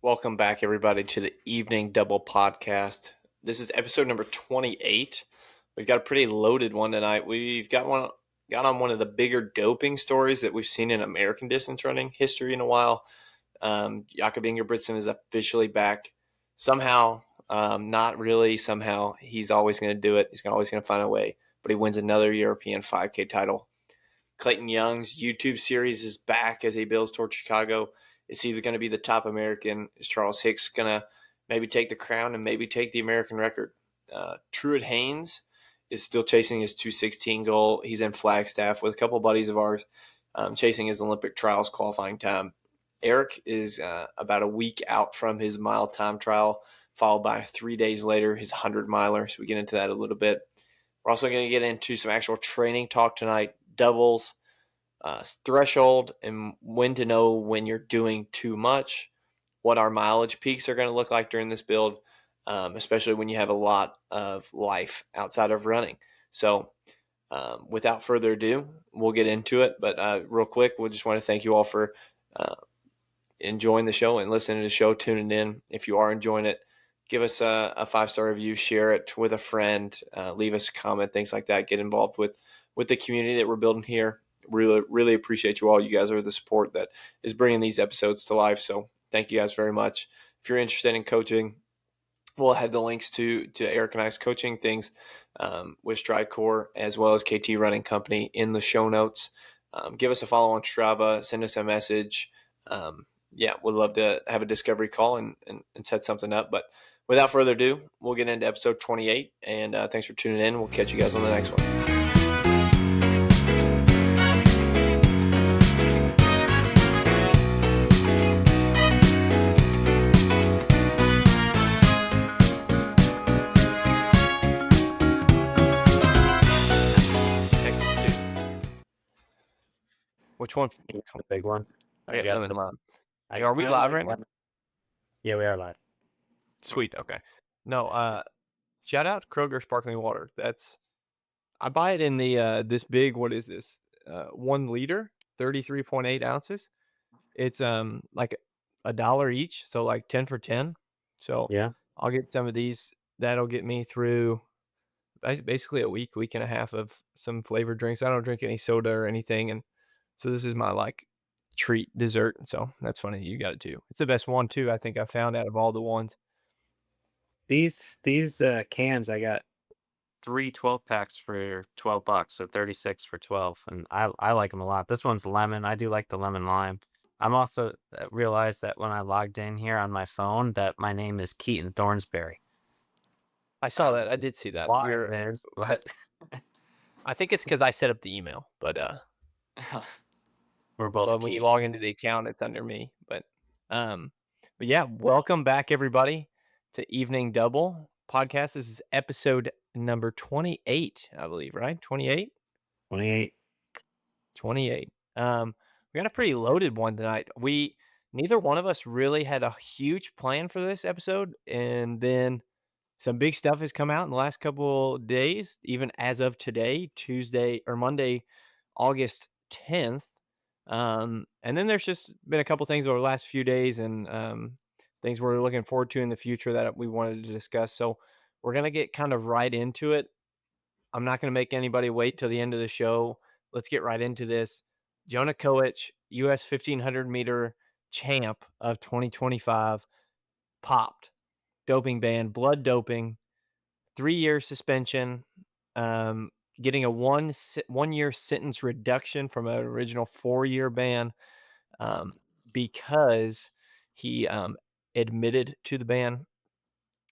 Welcome back, everybody, to the Evening Double Podcast. This is episode number 28. We've got a pretty loaded one tonight. We've got on one of the bigger doping stories that we've seen in American distance running history in a while. Jakob Ingebrigtsen is officially back. Somehow, not really. Somehow, he's always going to do it. He's always going to find a way. But he wins another European 5K title. Clayton Young's YouTube series is back as he builds toward Chicago. It's either going to be the top American. Is Charles Hicks going to maybe take the crown and maybe take the American record? Truett Haynes is still chasing his 2:16 goal. He's in Flagstaff with a couple of buddies of ours chasing his Olympic trials qualifying time. Erik is about a week out from his mile time trial, followed by 3 days later his 100-miler. So we get into that a little bit. We're also going to get into some actual training talk tonight, doubles, threshold, and when to know when you're doing too much, what our mileage peaks are going to look like during this build, especially when you have a lot of life outside of running. So without further ado, we'll get into it. But real quick, we just want to thank you all for enjoying the show and listening to the show, tuning in. If you are enjoying it, give us a 5-star review, share it with a friend, leave us a comment, things like that. Get involved with the community that we're building here. Really appreciate you all. You guys are the support that is bringing these episodes to life. So thank you guys very much. If you're interested in coaching, we'll have the links to Erik and I's coaching things with Stridecore as well as KT Running Company in the show notes. Give us a follow on Strava. Send us a message. We'd love to have a discovery call and set something up. But without further ado, we'll get into episode 28. And thanks for tuning in. We'll catch you guys on the next one. Which one? The big one. Okay, let me come on. Are we live right now? Yeah, we are live. Sweet. Okay. No. Shout out Kroger sparkling water. I buy it in the this big. What is this? 1 liter, 33.8 ounces. It's like $1 each, so like 10 for 10. So Yeah. I'll get some of these. That'll get me through basically a week and a half of some flavored drinks. I don't drink any soda or anything, and so this is my like treat dessert. So that's funny that you got it too. It's the best one too, I think I found out of all the ones. These cans, I got 3 12-packs for $12, so 36 for 12, and I like them a lot. This one's lemon. I do like the lemon lime. I'm also realized that when I logged in here on my phone that my name is Keeton Thornsberry. I saw that. I did see that. What? I think it's because I set up the email, but We're both. so when you log into the account, it's under me. But yeah, welcome back everybody to Evening Double Podcast. This is episode number 28, I believe, right? 28. 28. We got a pretty loaded one tonight. Neither one of us really had a huge plan for this episode, and then some big stuff has come out in the last couple days, even as of today, Monday, August 10th. And then there's just been a couple things over the last few days and things we're looking forward to in the future that we wanted to discuss. So we're going to get kind of right into it. I'm not going to make anybody wait till the end of the show. Let's get right into this. Jonah Koech, U.S. 1,500 meter champ of 2025, popped. Doping ban, blood doping, 3-year suspension, getting a one-year sentence reduction from an original 4-year ban because he admitted to the ban.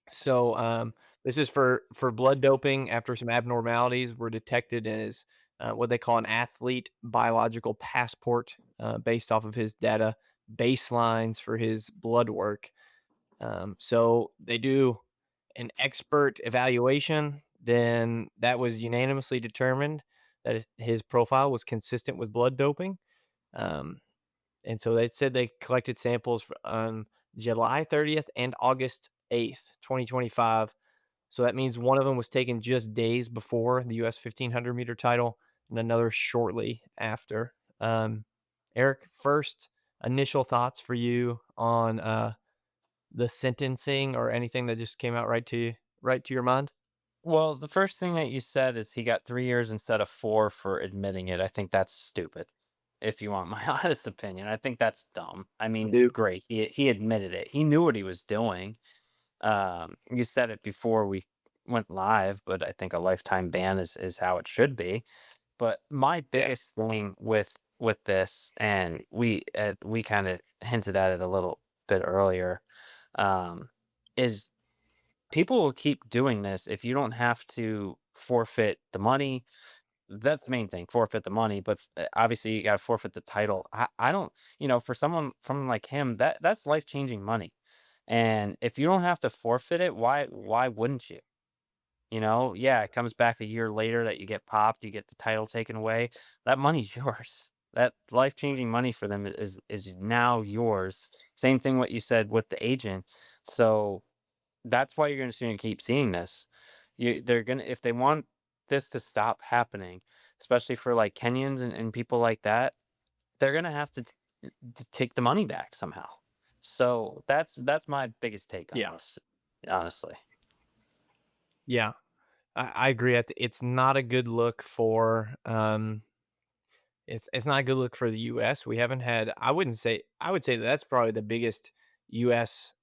So this is for blood doping after some abnormalities were detected as what they call an athlete biological passport based off of his data baselines for his blood work. So they do an expert evaluation, then that was unanimously determined that his profile was consistent with blood doping. And so they said they collected samples on July 30th and August 8th, 2025. So that means one of them was taken just days before the U.S. 1,500 meter title and another shortly after. Erik, first initial thoughts for you on the sentencing or anything that just came out right to your mind? Well, the first thing that you said is he got 3 years instead of 4 for admitting it. I think that's stupid, if you want my honest opinion. I think that's dumb. I I mean, do. great, he admitted it. He knew what he was doing. You said it before we went live, but I think a lifetime ban is how it should be. But my Yeah. biggest thing with this, and we kind of hinted at it a little bit earlier, um, is people will keep doing this if you don't have to forfeit the money. That's the main thing, forfeit the money, but obviously you got to forfeit the title. I don't, for someone like him, that's life changing money. And if you don't have to forfeit it, why wouldn't you? Yeah, it comes back a year later that you get popped, you get the title taken away. That money's yours. That life-changing money for them is now yours. Same thing what you said with the agent. So that's why you're gonna keep seeing this. They're gonna if they want this to stop happening, especially for like Kenyans and people like that, they're gonna have to take the money back somehow. So that's my biggest take on Yeah. this, honestly. Yeah. I agree. It's not a good look for it's not a good look for the US. We haven't had I would say that's probably the biggest US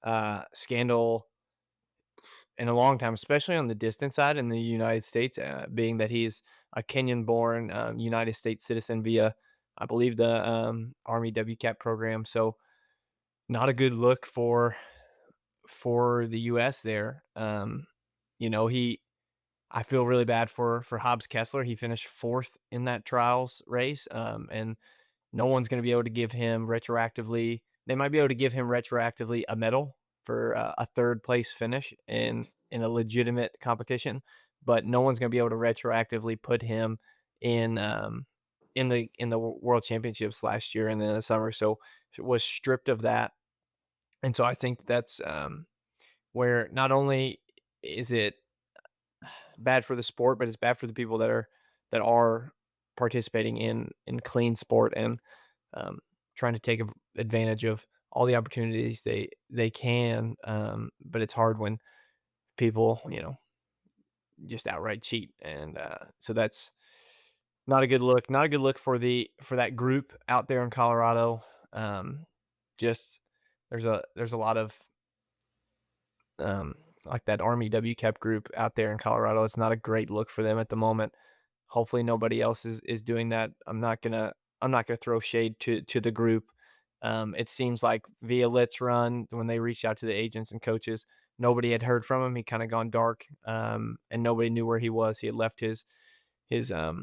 scandal in a long time, especially on the distance side in the United States, being that he's a Kenyan-born United States citizen via, I believe, the Army WCAP program. So not a good look for the US there. He I feel really bad for Hobbs Kessler. He finished fourth in that trials race, and no one's going to be able to give him retroactively. They might be able to give him retroactively a medal for a third place finish in a legitimate competition, but no one's going to be able to retroactively put him in in the World Championships last year and in the summer. So was stripped of that, and so I think that's where not only is it bad for the sport, but it's bad for the people that are participating in clean sport and um, trying to take advantage of all the opportunities they can. But it's hard when people just outright cheat, and so that's not a good look. Not a good look for that group out there in Colorado. Just there's a lot of like that Army WCAP group out there in Colorado. It's not a great look for them at the moment. Hopefully nobody else is doing that. I'm not gonna throw shade to the group. It seems like via Let's Run, when they reached out to the agents and coaches, nobody had heard from him. He kind of gone dark, and nobody knew where he was. He had left his uh,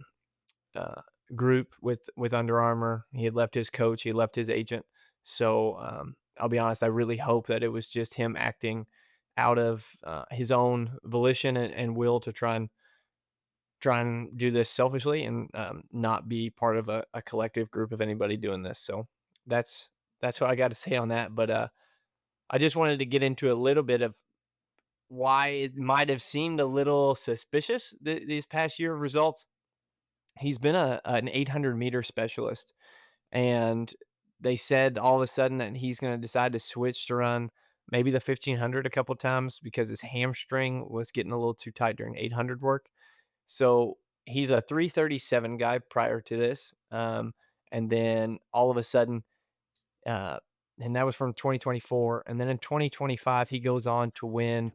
group with Under Armour. He had left his coach. He had left his agent. So I'll be honest. I really hope that it was just him acting out of his own volition and will to try and do this selfishly and not be part of a collective group of anybody doing this. So that's that's what I got to say on that. But I just wanted to get into a little bit of why it might have seemed a little suspicious these past year results. He's been an 800-meter specialist, and they said all of a sudden that he's going to decide to switch to run maybe the 1500 a couple times because his hamstring was getting a little too tight during 800 work. So he's a 337 guy prior to this. And then all of a sudden, uh, and that was from 2024. And then in 2025, he goes on to win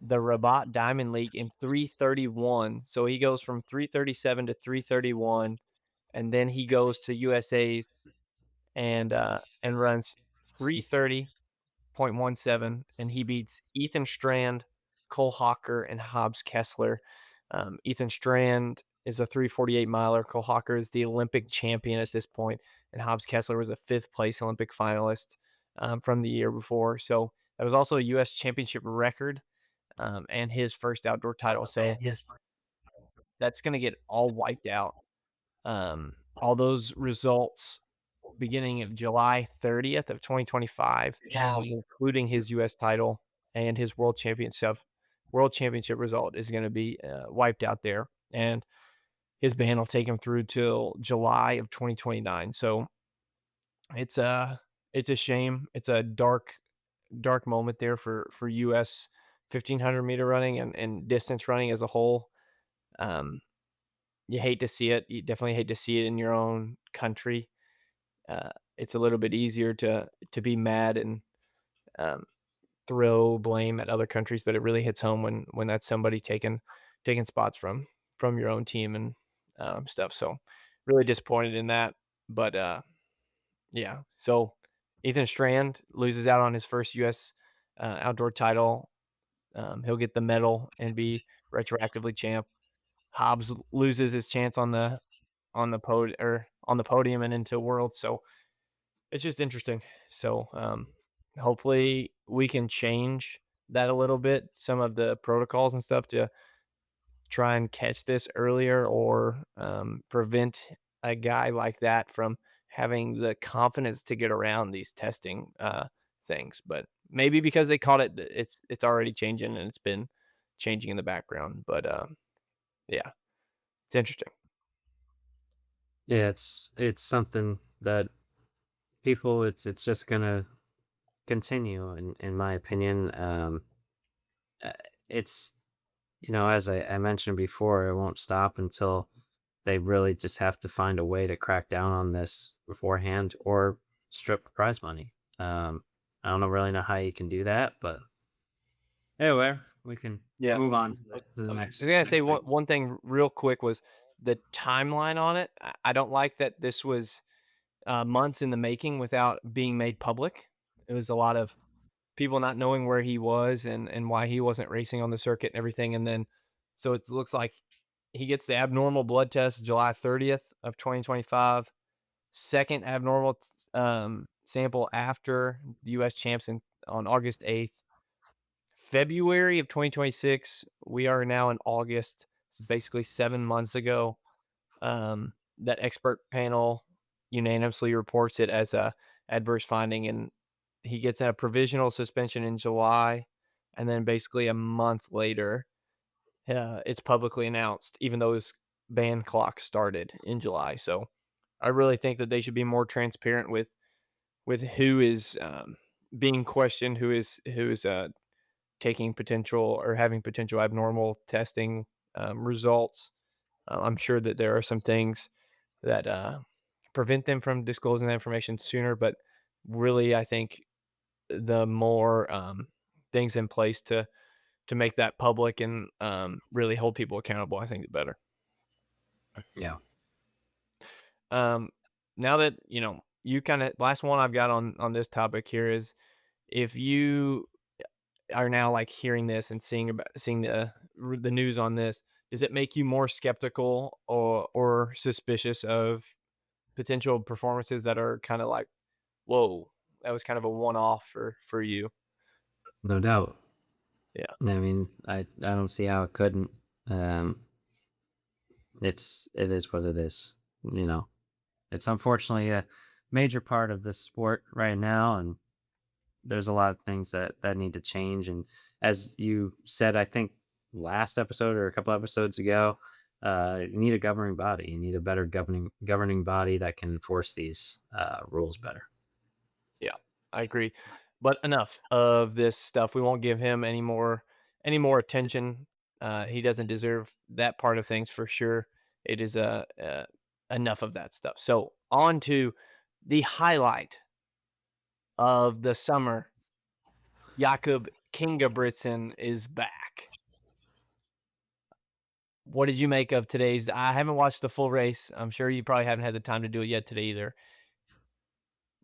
the Rabat Diamond League in 331. So he goes from 337 to 331. And then he goes to USA's and runs 330.17, and he beats Ethan Strand, Cole Hawker, and Hobbs Kessler. Ethan Strand is a 348 miler. Cole Hawker is the Olympic champion at this point, and Hobbs Kessler was a fifth place Olympic finalist from the year before. So that was also a U.S. championship record and his first outdoor title. So that's going to get all wiped out. All those results beginning of July 30th of 2025, including his U.S. title and his world championship result is going to be wiped out there, and his ban will take him through till July of 2029. So it's a shame. It's a dark dark moment there for U.S. 1500-meter running and distance running as a whole. Um, you hate to see it. You definitely hate to see it in your own country. It's a little bit easier to be mad and um, throw blame at other countries, but it really hits home when that's somebody taking spots from your own team and stuff. So really disappointed in that. But yeah, so Ethan Strand loses out on his first U.S. Outdoor title. He'll get the medal and be retroactively champ. Hobbs loses his chance on the podium and into Worlds. So it's just interesting. So hopefully we can change that a little bit, some of the protocols and stuff to try and catch this earlier or prevent a guy like that from having the confidence to get around these testing things. But maybe because they caught it, it's already changing and it's been changing in the background. But yeah, it's interesting. Yeah, it's something that people it's just gonna continue in my opinion. Uh, it's as I mentioned before, it won't stop until they really just have to find a way to crack down on this beforehand or strip prize money. I don't really know how you can do that, but anyway, we can Yeah. move on to the I was next gonna say next thing. one thing real quick was the timeline on it. I don't like that this was months in the making without being made public. It was a lot of people not knowing where he was and why he wasn't racing on the circuit and everything. And then so it looks like he gets the abnormal blood test July 30th of 2025. Second abnormal sample after the U.S. champs on August 8th. February of 2026. We are now in August. It's basically 7 months ago. That expert panel unanimously reports it as a adverse finding, and he gets a provisional suspension in July, and then basically a month later, it's publicly announced, even though his ban clock started in July. So I really think that they should be more transparent with who is being questioned, who is taking potential or having potential abnormal testing results. I'm sure that there are some things that prevent them from disclosing that information sooner, but really, I think the more things in place to make that public and really hold people accountable, I think the better. Yeah. Um, now that you kind of last one I've got on this topic here is if you are now like hearing this and seeing the news on this, does it make you more skeptical or suspicious of potential performances that are kind of like, whoa, that was kind of a one off for you? No doubt. Yeah, I mean, I don't see how it couldn't. Um, it is what it is. You know, it's unfortunately a major part of this sport right now, and there's a lot of things that need to change. And as you said, I think last episode or a couple episodes ago, you need a governing body. You need a better governing body that can enforce these rules better. yeah, I agree. But enough of this stuff. We won't give him any more attention. He doesn't deserve that part of things for sure. It is enough of that stuff. So on to the highlight of the summer. Jakob Kingebrigtsen is back. What did you make of today's? I haven't watched the full race. I'm sure you probably haven't had the time to do it yet today either.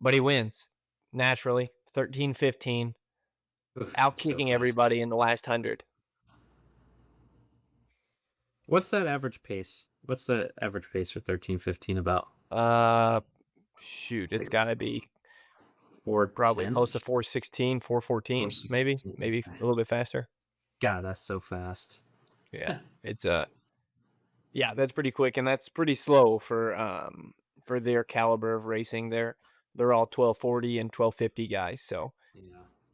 But he wins naturally, 13-15, Oof, out so kicking fast. everybody in the last 100. What's that average pace? What's the average pace for 13-15 about? Uh, shoot, it's Like got to be probably 410? close to 416, 414, maybe a little bit faster. God, that's so fast. Yeah, it's yeah, that's pretty quick and that's pretty slow for their caliber of racing. They're all 1240 and 1250 guys, so Yeah.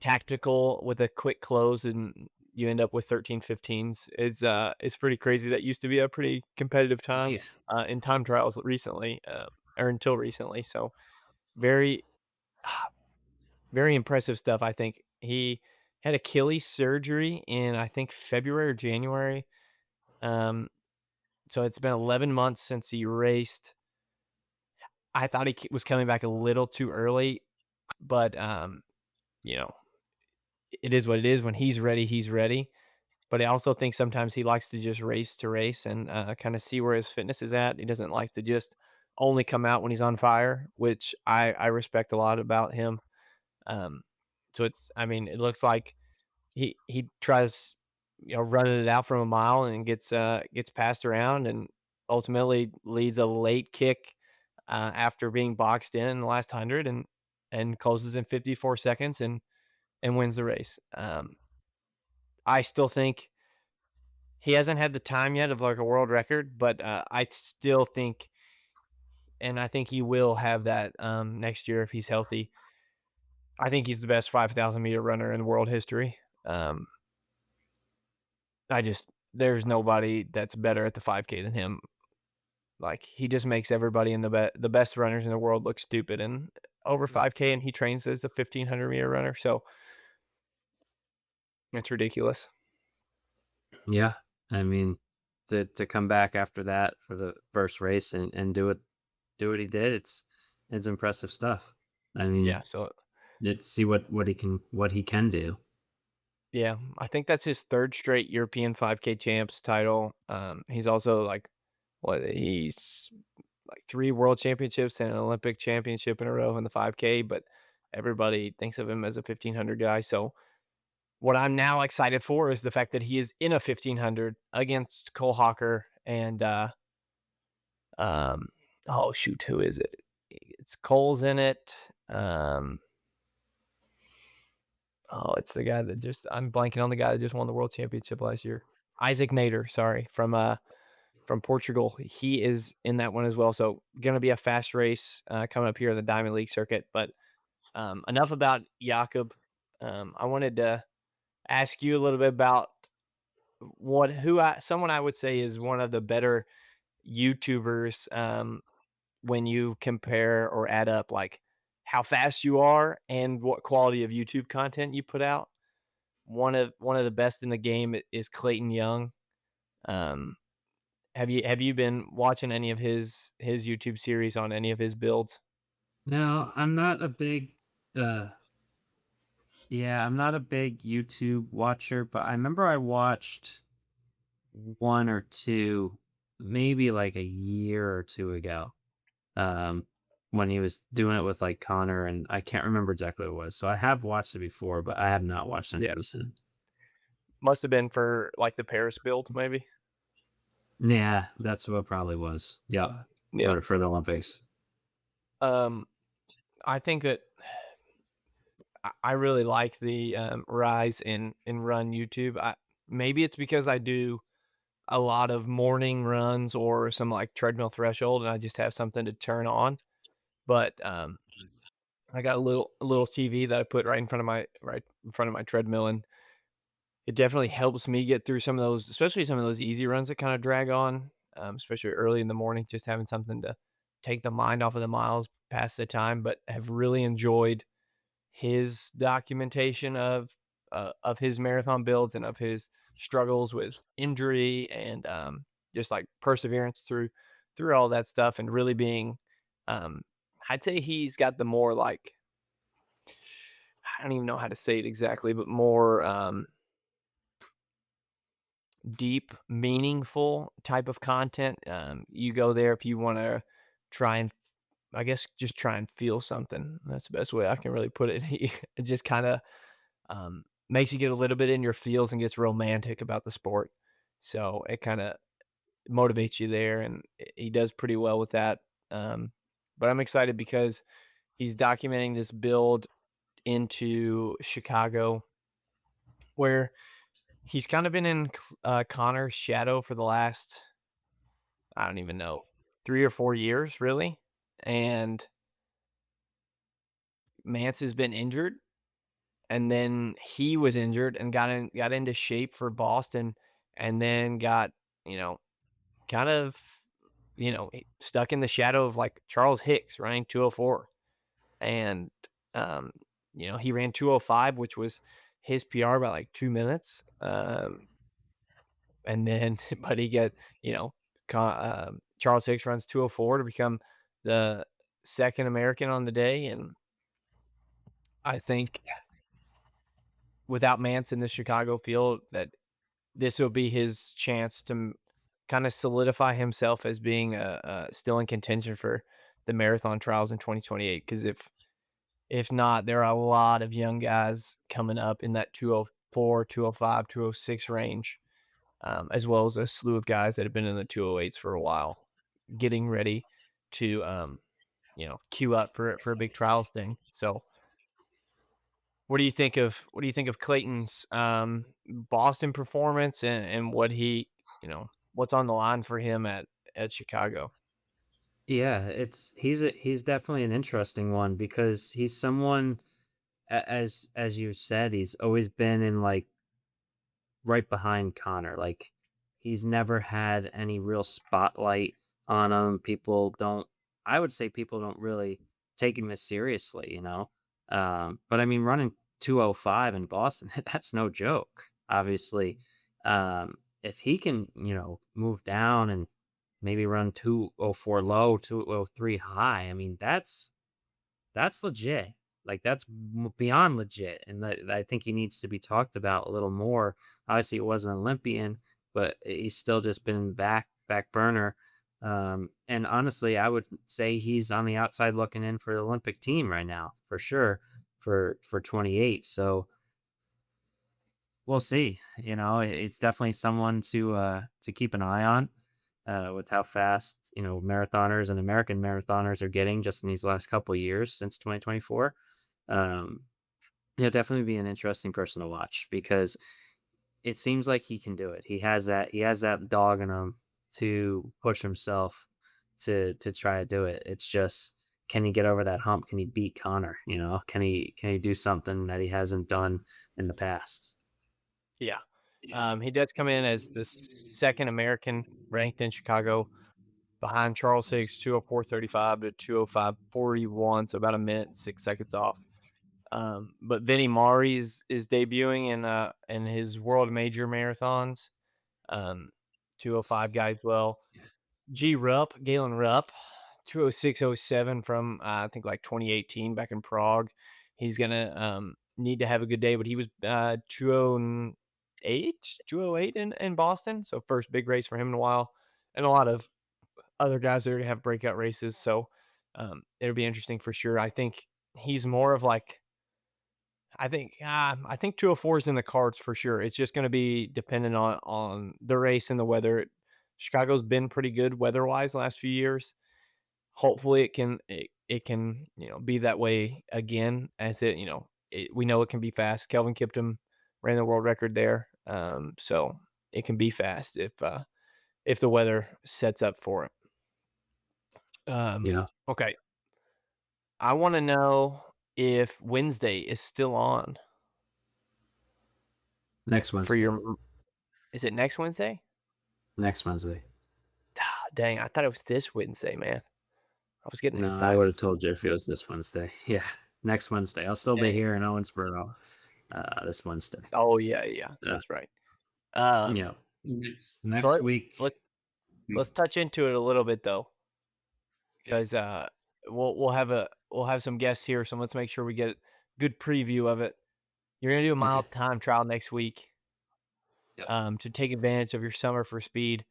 tactical with a quick close and you end up with 13-15s. It's pretty crazy. That used to be a pretty competitive time Beef. in time trials recently, or until recently. So very very impressive stuff, I think. He had Achilles surgery in, I think, February or January. Um, so it's been 11 months since he raced. I thought he was coming back a little too early, but you know, it is what it is. When he's ready, he's ready. But I also think sometimes he likes to race and kind of see where his fitness is at. He doesn't like to just only come out when he's on fire, which I respect a lot about him. Um, so I mean, it looks like he tries, running it out from a mile and gets passed around and ultimately leads a late kick after being boxed in the last 100 and closes in 54 seconds and wins the race. I still think he hasn't had the time yet of like a world record, but I still think, and I think he will have that next year if he's healthy. I think he's the best 5,000-meter runner in world history. I just there's nobody that's better at the 5K than him. Like he just makes everybody in the best runners in the world look stupid and over 5K, and he trains as a 1,500-meter runner. So it's ridiculous. Yeah, I mean, to come back after that for the first race and do what he did, it's impressive stuff. I Yeah. mean, So let's see what he can do. yeah, I think that's his third straight European 5K champs title. He's also like he's like 3 world championships and an Olympic championship in a row in the 5K, but everybody thinks of him as a 1,500 guy. So what I'm now excited for is the fact that he is in a 1,500 against Cole Hawker and um oh shoot, who is it? It's Cole's in it. Oh, it's the guy that just I'm blanking on the guy that just won the world championship last year. Isaac Nader, sorry, from Portugal. He is in that one as well. So gonna be a fast race coming up here in the Diamond League circuit. But enough about Jakob. I wanted to ask you a little bit about someone I would say is one of the better YouTubers when you compare or add up like how fast you are and what quality of YouTube content you put out. One of the best in the game is Clayton Young. Um, have you been watching any of his YouTube series on any of his builds? No, I'm not a big uh yeah, I'm not a big YouTube watcher, but I remember I watched one or two maybe like a year or two ago. Um when he was doing it with like Connor, and I can't remember exactly what it was. So I have watched it before, but I have not watched any Yeah, recent. must have been for like the Paris build, maybe. Yeah, that's what it probably was. Yeah. Yeah. For the Olympics. Um, I think that I really like the rise in run YouTube. Maybe it's because I do a lot of morning runs or some like treadmill threshold, and I just have something to turn on. But I got a little TV that I put right in front of my treadmill, and it definitely helps me get through some of those, especially some of those easy runs that kind of drag on, especially early in the morning. Just having something to take the mind off of the miles, pass the time. But have really enjoyed his documentation of his marathon builds and of his struggles with injury and just like perseverance through all that stuff and really being um, I'd say he's got the more like I don't even know how to say it exactly, but more deep, meaningful type of content. You go there if you want to try and I guess just try and feel something. That's the best way I can really put it. It just kind of makes you get a little bit in your feels and gets romantic about the sport. So it kind of motivates you there, and he does pretty well with that. But I'm excited because he's documenting this build into Chicago, where he's kind of been in Connor's shadow for the last I don't even know 3 or 4 years, really. And Mance has been injured, and then he was injured and got into shape for Boston, and then got you know kind of stuck in the shadow of like Charles Hicks running 204, and um, he ran 2:05, which was his PR by like 2 minutes. And then, but he get, you know, Charles Hicks runs 2:04 to become the second American on the day. And I think without Mance in the Chicago field, that this will be his chance to kind of solidify himself as being still in contention for the marathon trials in 2028. Because if not, there are a lot of young guys coming up in that 2:04, 2:05, 2:06 range, as well as a slew of guys that have been in the 2:08s for a while, getting ready to queue up for a big trials thing. So what do you think of Clayton's Boston performance, and what what's on the line for him at Chicago? Yeah, he's definitely an interesting one because he's someone as you said, he's always been in like right behind Connor. Like he's never had any real spotlight on him. People don't I would say people don't really take him as seriously, you know. But I mean running 205 in Boston, that's no joke. Obviously. If he can, move down and maybe run 204 low, 203 high, I mean that's legit. Like, that's beyond legit, and I think he needs to be talked about a little more. Obviously, it was an Olympian, but he's still just been back burner. And honestly, I would say he's on the outside looking in for the Olympic team right now, for sure, for 28. So we'll see. It's definitely someone to keep an eye on. With how fast marathoners and American marathoners are getting just in these last couple of years since 2024. Um, He'll definitely be an interesting person to watch because it seems like he can do it. He has that dog in him to push himself to try to do it. It's just can he get over that hump? Can he beat Connor? Can he do something that he hasn't done in the past? Yeah. He does come in as the second American ranked in Chicago behind Charles Hicks, 2:04:35 to 2:05:41, so about a minute, 6 seconds off. But Vinny Mari is debuting in his world major marathons. Um, 2:05 guy as well. Galen Rupp, 2:06:07 from I think like 2018 back in Prague. He's gonna need to have a good day, but he was 2:08 in Boston. So first big race for him in a while, and a lot of other guys that are gonna have breakout races. So it'll be interesting for sure. I think he's more of like I think 2:04 is in the cards for sure. It's just going to be dependent on the race and the weather. Chicago's been pretty good weather-wise the last few years. Hopefully it can be that way again, as we know it can be fast. Kelvin Kiptum ran the world record there. So it can be fast if the weather sets up for it. Yeah, Okay. I want to know if Wednesday is still on next for Wednesday. your. Is it next Wednesday? Next Wednesday. Ah, dang, I thought it was this Wednesday, man. I was getting No, I would excited. have told you if it was this Wednesday. Yeah, next Wednesday. I'll still be Dang. here in Owensboro this Wednesday. Oh, yeah, yeah, Uh, that's right. Um, yeah, next so week. let's touch into it a little bit though, Yeah. because we'll have some guests here, so let's make sure we get a good preview of it. You're gonna do a mile Okay. time trial next week, Yep. to take advantage of your summer for speed.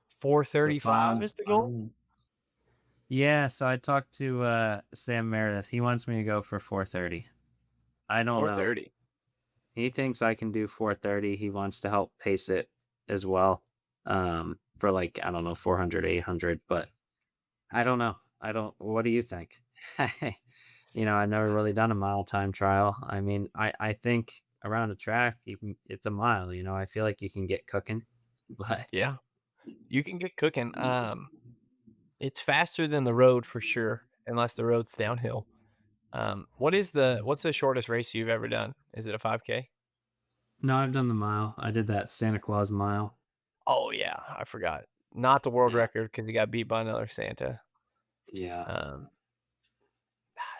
It's a 4:35 is the goal. Yeah, so I talked to Sam Meredith. He wants me to go for 4:30. I don't know. 4:30. He thinks I can do 4:30. He wants to help pace it as well. For like, I don't know, 400, 800. But I don't know. I don't what do you think? I've never really done a mile time trial. I mean, I think around a track, it's a mile, I feel like you can get cooking. But Yeah, you can get cooking. It's faster than the road for sure, unless the road's downhill. What's the shortest race you've ever done? Is it a 5K? no, I've done the mile. I did that Santa Claus mile. Oh yeah, I forgot. Not the world Yeah. record because you got beat by another Santa. Yeah. Um,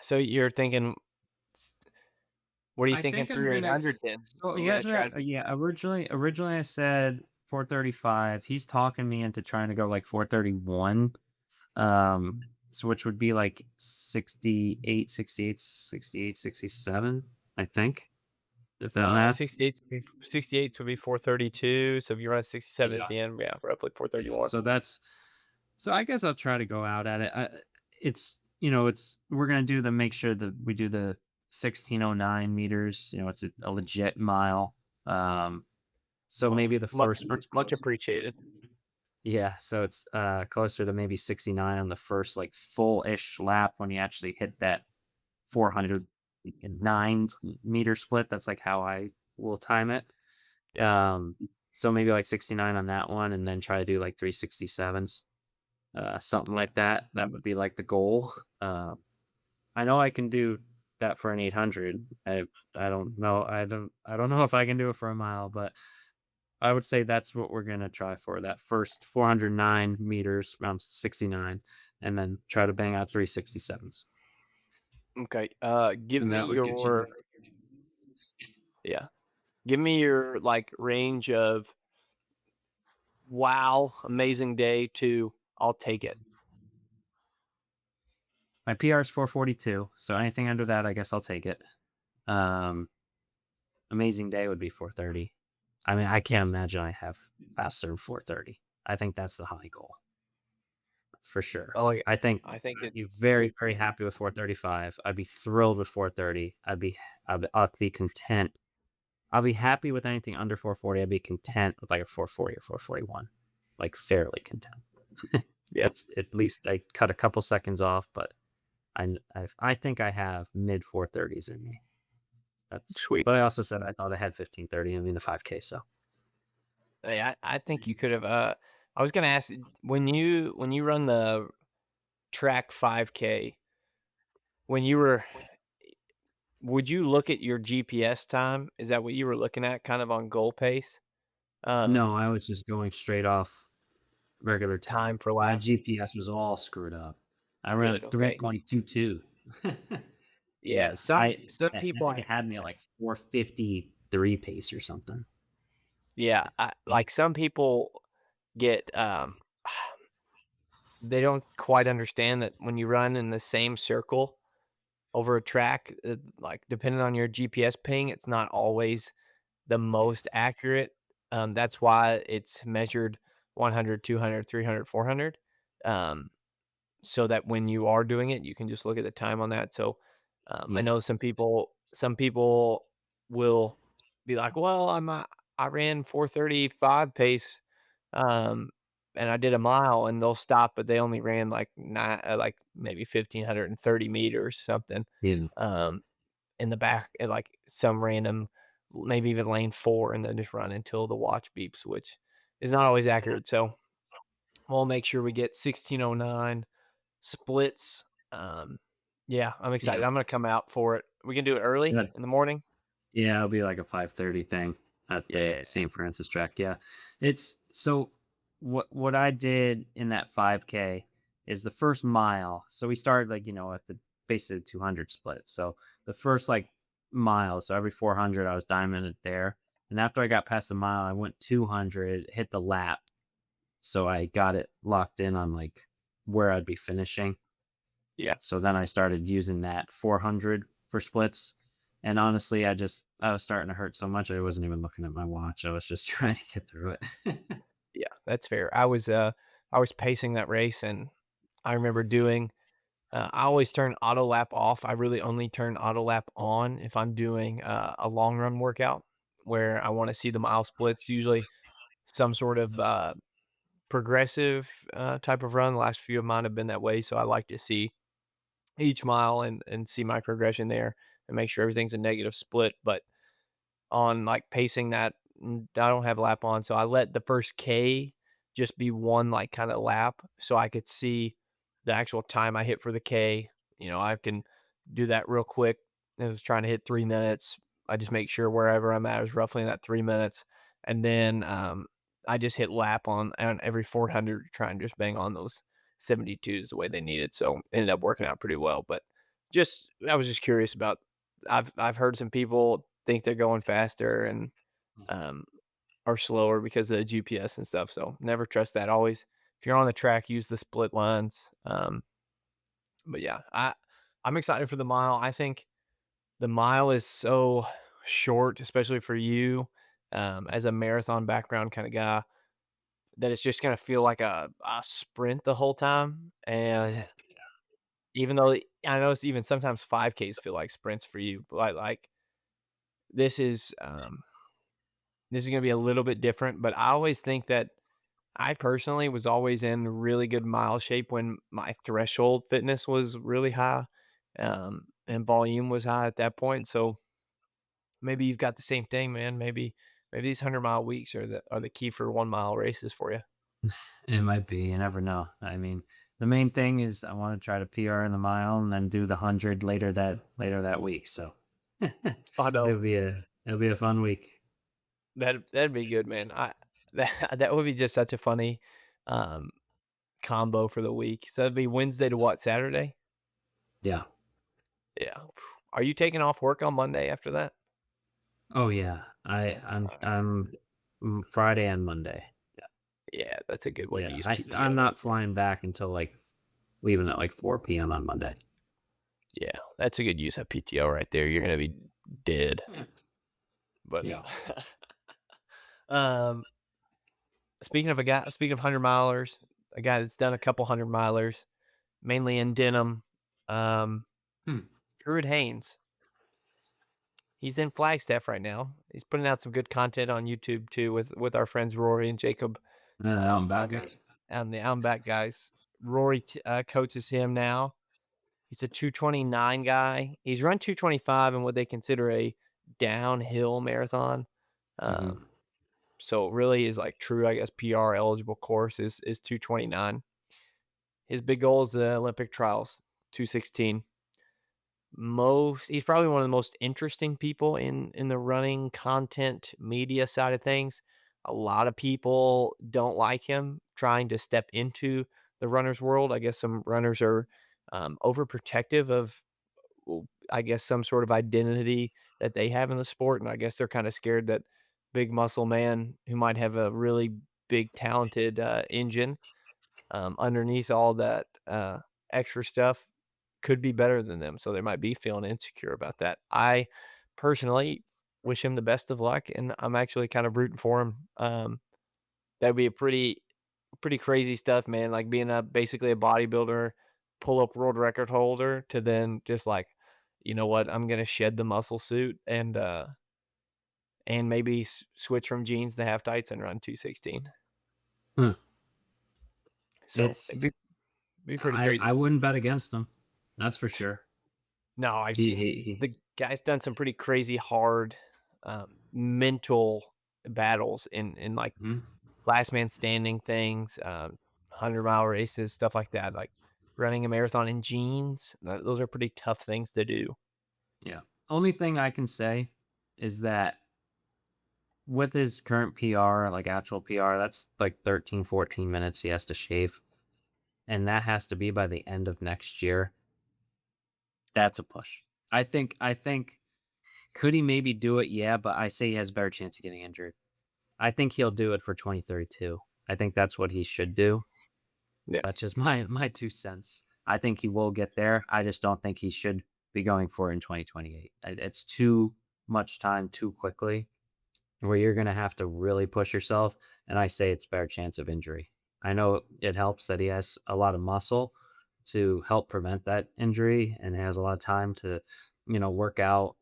so you're thinking What are you I thinking think I'm through gonna. 800 then? So You're gonna here's try what. to be Yeah, originally I said 435. He's talking me into trying to go like 431. So which would be like 68, 68, 68, 67. I think. If that math. 68 would be 432. So if you run 67 at Yeah. the end, yeah, roughly Yeah. 431. So I guess I'll try to go out at it. It's we're gonna do the make sure that we do the 1609 meters. It's a legit mile. So maybe the Much, first one's much close. appreciated. Yeah, so it's closer to maybe 69 on the first like full-ish lap when you actually hit that 409-meter split. That's like how I will time it. Yeah. So maybe like 69 on that one, and then try to do like 367s, something like that. That would be like the goal. I know I can do that for an 800. I don't know. I don't know if I can do it for a mile, but I would say that's what we're gonna try for that first 409 meters, around 69, and then try to bang out 367s, Okay. Give and me that would get you. your yeah. Give me your like range of wow, amazing day to I'll take it. My PR is 442, so anything under that, I guess I'll take it. Um, Amazing day would be 430. I mean, I can't imagine I have faster than 430. I think that's the high goal for sure. Oh yeah. I think I think it you're very, very happy with 435. I'd be thrilled with 430. I'd be content. I'll be happy with anything under 440. I'd be content with like a 440 or 441, like fairly content. yeah, It's at least I cut a couple seconds off, but I think I have mid 430s in me. sweet. But I also said I thought I had 1530. I mean the 5K. So Hey, I think you could have I was gonna ask when you run the track 5K, when you were would you look at your GPS time? Is that what you were looking at kind of on goal pace? no, Um, I was just going straight off regular time time. for My laps? GPS was all screwed up. I ran Good, a threat okay. going 2-2. Yeah, Yeah, I people think it had me at like 453 pace or something. yeah, like some people get they don't quite understand that when you run in the same circle over a track, like depending on your GPS ping, it's not always the most accurate. That's why it's measured 100, 200, 300, 400. Um, so that when you are doing it, you can just look at the time on that. So I Yeah, know some people will be like, "Well, I ran 4:35 pace, um, and I did a mile," and they'll stop, but they only ran like maybe 1,530 meters, something. yeah, Um, in the back at like some random, maybe even lane 4, and then just run until the watch beeps, which is not always accurate. So we'll make sure we get 1609 splits. Um, yeah, I'm excited. yeah. I'm gonna come out for it. We can do it early Yeah, in the morning. yeah, it'll be like a 5:30 thing at the Yeah, St. Francis track. Yeah. It's so what I did in that 5K is the first mile. So we started like, at the basically 200 split. So the first like mile, so every 400 I was diamond it there. And after I got past the mile, I went 200, hit the lap. So I got it locked in on like where I'd be finishing. yeah, So then I started using that 400 for splits. And honestly, I was starting to hurt so much I wasn't even looking at my watch. I was just trying to get through it. yeah. That's fair. I was pacing that race, and I remember doing. I always turn auto lap off. I really only turn auto lap on if I'm doing a long run workout where I want to see the mile splits. Usually, some sort of progressive type of run. The last few of mine have been that way, so I like to see each mile and see my progression there and make sure everything's a negative split. But on like pacing that, I don't have lap on, so I let the first K just be one like kind of lap so I could see the actual time I hit for the K. I can do that real quick. I was trying to hit 3 minutes. I just make sure wherever I'm at is roughly in that 3 minutes. And then I just hit lap on every 400 to try and just bang on those 72s the way they needed. So it ended up working out pretty well. But I was just curious about I've heard some people think they're going faster and um, are slower because of the GPS and stuff. So never trust that. Always, if you're on the track, use the split lines. But yeah, I'm excited for the mile. I think the mile is so short, especially for you as a marathon background kind of guy, that it's just gonna feel like a sprint the whole time. And even though I know it's even sometimes 5Ks feel like sprints for you, but like this is um this is gonna be a little bit different. But I always think that I personally was always in really good mile shape when my threshold fitness was really high, and volume was high at that point. So maybe you've got the same thing, man. Maybe these 100-mile weeks are the key for 1 mile races for you. It might be. You never know. I mean, the main thing is I want to try to PR in the mile and then do the 100 later that week. So I know it'll be a fun week. that'd be good, man. I that would be just such a funny um, combo for the week. So that'd be Wednesday to what, Saturday? Yeah. Yeah. Are you taking off work on Monday after that? Oh yeah. Friday and Monday. Yeah, that's a good way to Yeah. use I'm PTO. not flying back until like leaving at like 4 p.m. on Monday. Yeah, that's a good use of PTO right there. You're gonna be dead. But Yeah. um, speaking of 100 milers, a guy that's done a couple 100 milers, mainly in denim, um, Hmm. Truett Haynes. He's in Flagstaff right now. He's putting out some good content on YouTube too with our friends Rory and Jacob I'm back, on guys. on the Out Back guys. Rory coaches him now. He's a 229 guy. He's run 225 in what they consider a downhill marathon. Hmm. Um, so it really is like true, I guess, PR eligible course is 229. His big goal is the Olympic trials, 216. He's probably one of the most interesting people in the running content media side of things. A lot of people don't like him trying to step into the runner's world. I guess some runners are overprotective of, well, I guess, some sort of identity that they have in the sport, and I guess they're kind of scared that big muscle man who might have a really big talented engine underneath all that extra stuff could be better than them. So they might be feeling insecure about that. I personally wish him the best of luck, and I'm actually kind of rooting for him. That'd be a pretty crazy stuff, man. Like being a basically a bodybuilder, pull up world record holder, to then just like, you know what, I'm gonna shed the muscle suit and maybe switch from jeans to half tights and run 216. Huh. So It's it'd be pretty I crazy. wouldn't bet against him. That's for sure. No, I've He seen he, he the guy's done some pretty crazy hard, mental battles in, like, mhm. last man standing things, 100-mile races, stuff like that, like running a marathon in jeans. Those are pretty tough things to do. Yeah. Only thing I can say is that with his current PR, like actual PR, that's like 13, 14 minutes he has to shave. And that has to be by the end of next year. That's a push. I think could he maybe do it? Yeah, but I say he has a better chance of getting injured. I think he'll do it for 2032. I think that's what he should do. Yeah. That's just my 2 cents. I think he will get there. I just don't think he should be going for it in 2028. It's too much time too quickly where you're going to have to really push yourself. And I say it's better chance of injury. I know it helps that he has a lot of muscle to help prevent that injury and has a lot of time to, work out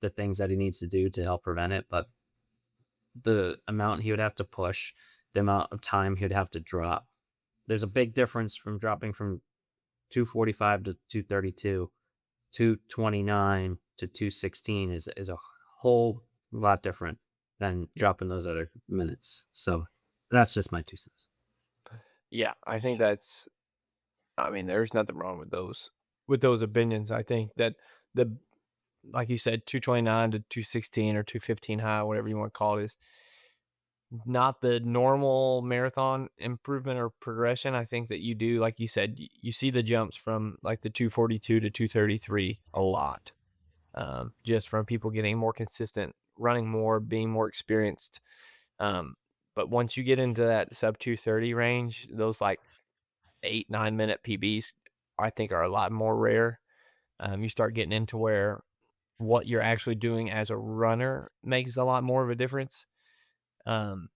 the things that he needs to do to help prevent it. But the amount he would have to push, the amount of time he would have to drop, there's a big difference from dropping from 245 to 232, 229 to 216 is a whole lot different than dropping those other minutes. So that's just my 2 cents. Yeah, I think that's I mean, there's nothing wrong with those opinions. I think that the like you said, 229 to 216 or 215 high, whatever you wanna call it, is not the normal marathon improvement or progression. I think that you do, like you said, you see the jumps from like the 242 to 233 a lot. just from people getting more consistent, running more, being more experienced. Um, but once you get into that sub 230 range, those like 8-9 minute PBs, I think, are a lot more rare. You start getting into where what you're actually doing as a runner makes a lot more of a difference. Um,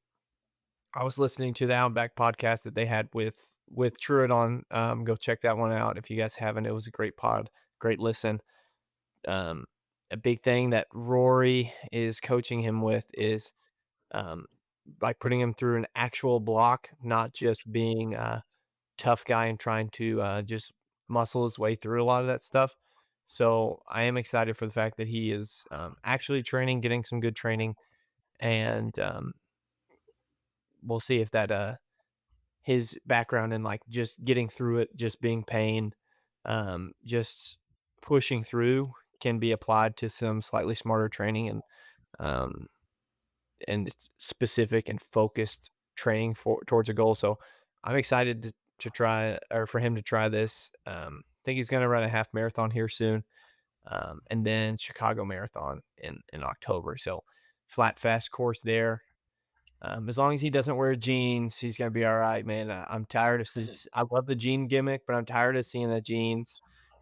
I was listening to the Outback podcast that they had with Truett on. Go check that one out if you guys haven't. It was a great pod, great listen. Um, a big thing that Rory is coaching him with is um, by putting him through an actual block, not just being a tough guy and trying to just muscle his way through a lot of that stuff. So I am excited for the fact that he is actually training, getting some good training, and we'll see if that his background in like just getting through it, just being pain, just pushing through can be applied to some slightly smarter training um, and it's specific and focused training for towards a goal. So I'm excited to try or for him to try this. I think he's going to run a half marathon here soon, and then Chicago Marathon in October. So flat fast course there. As long as he doesn't wear jeans, he's gonna be all right, man. I'm tired of this. I love the jean gimmick, but I'm tired of seeing the jeans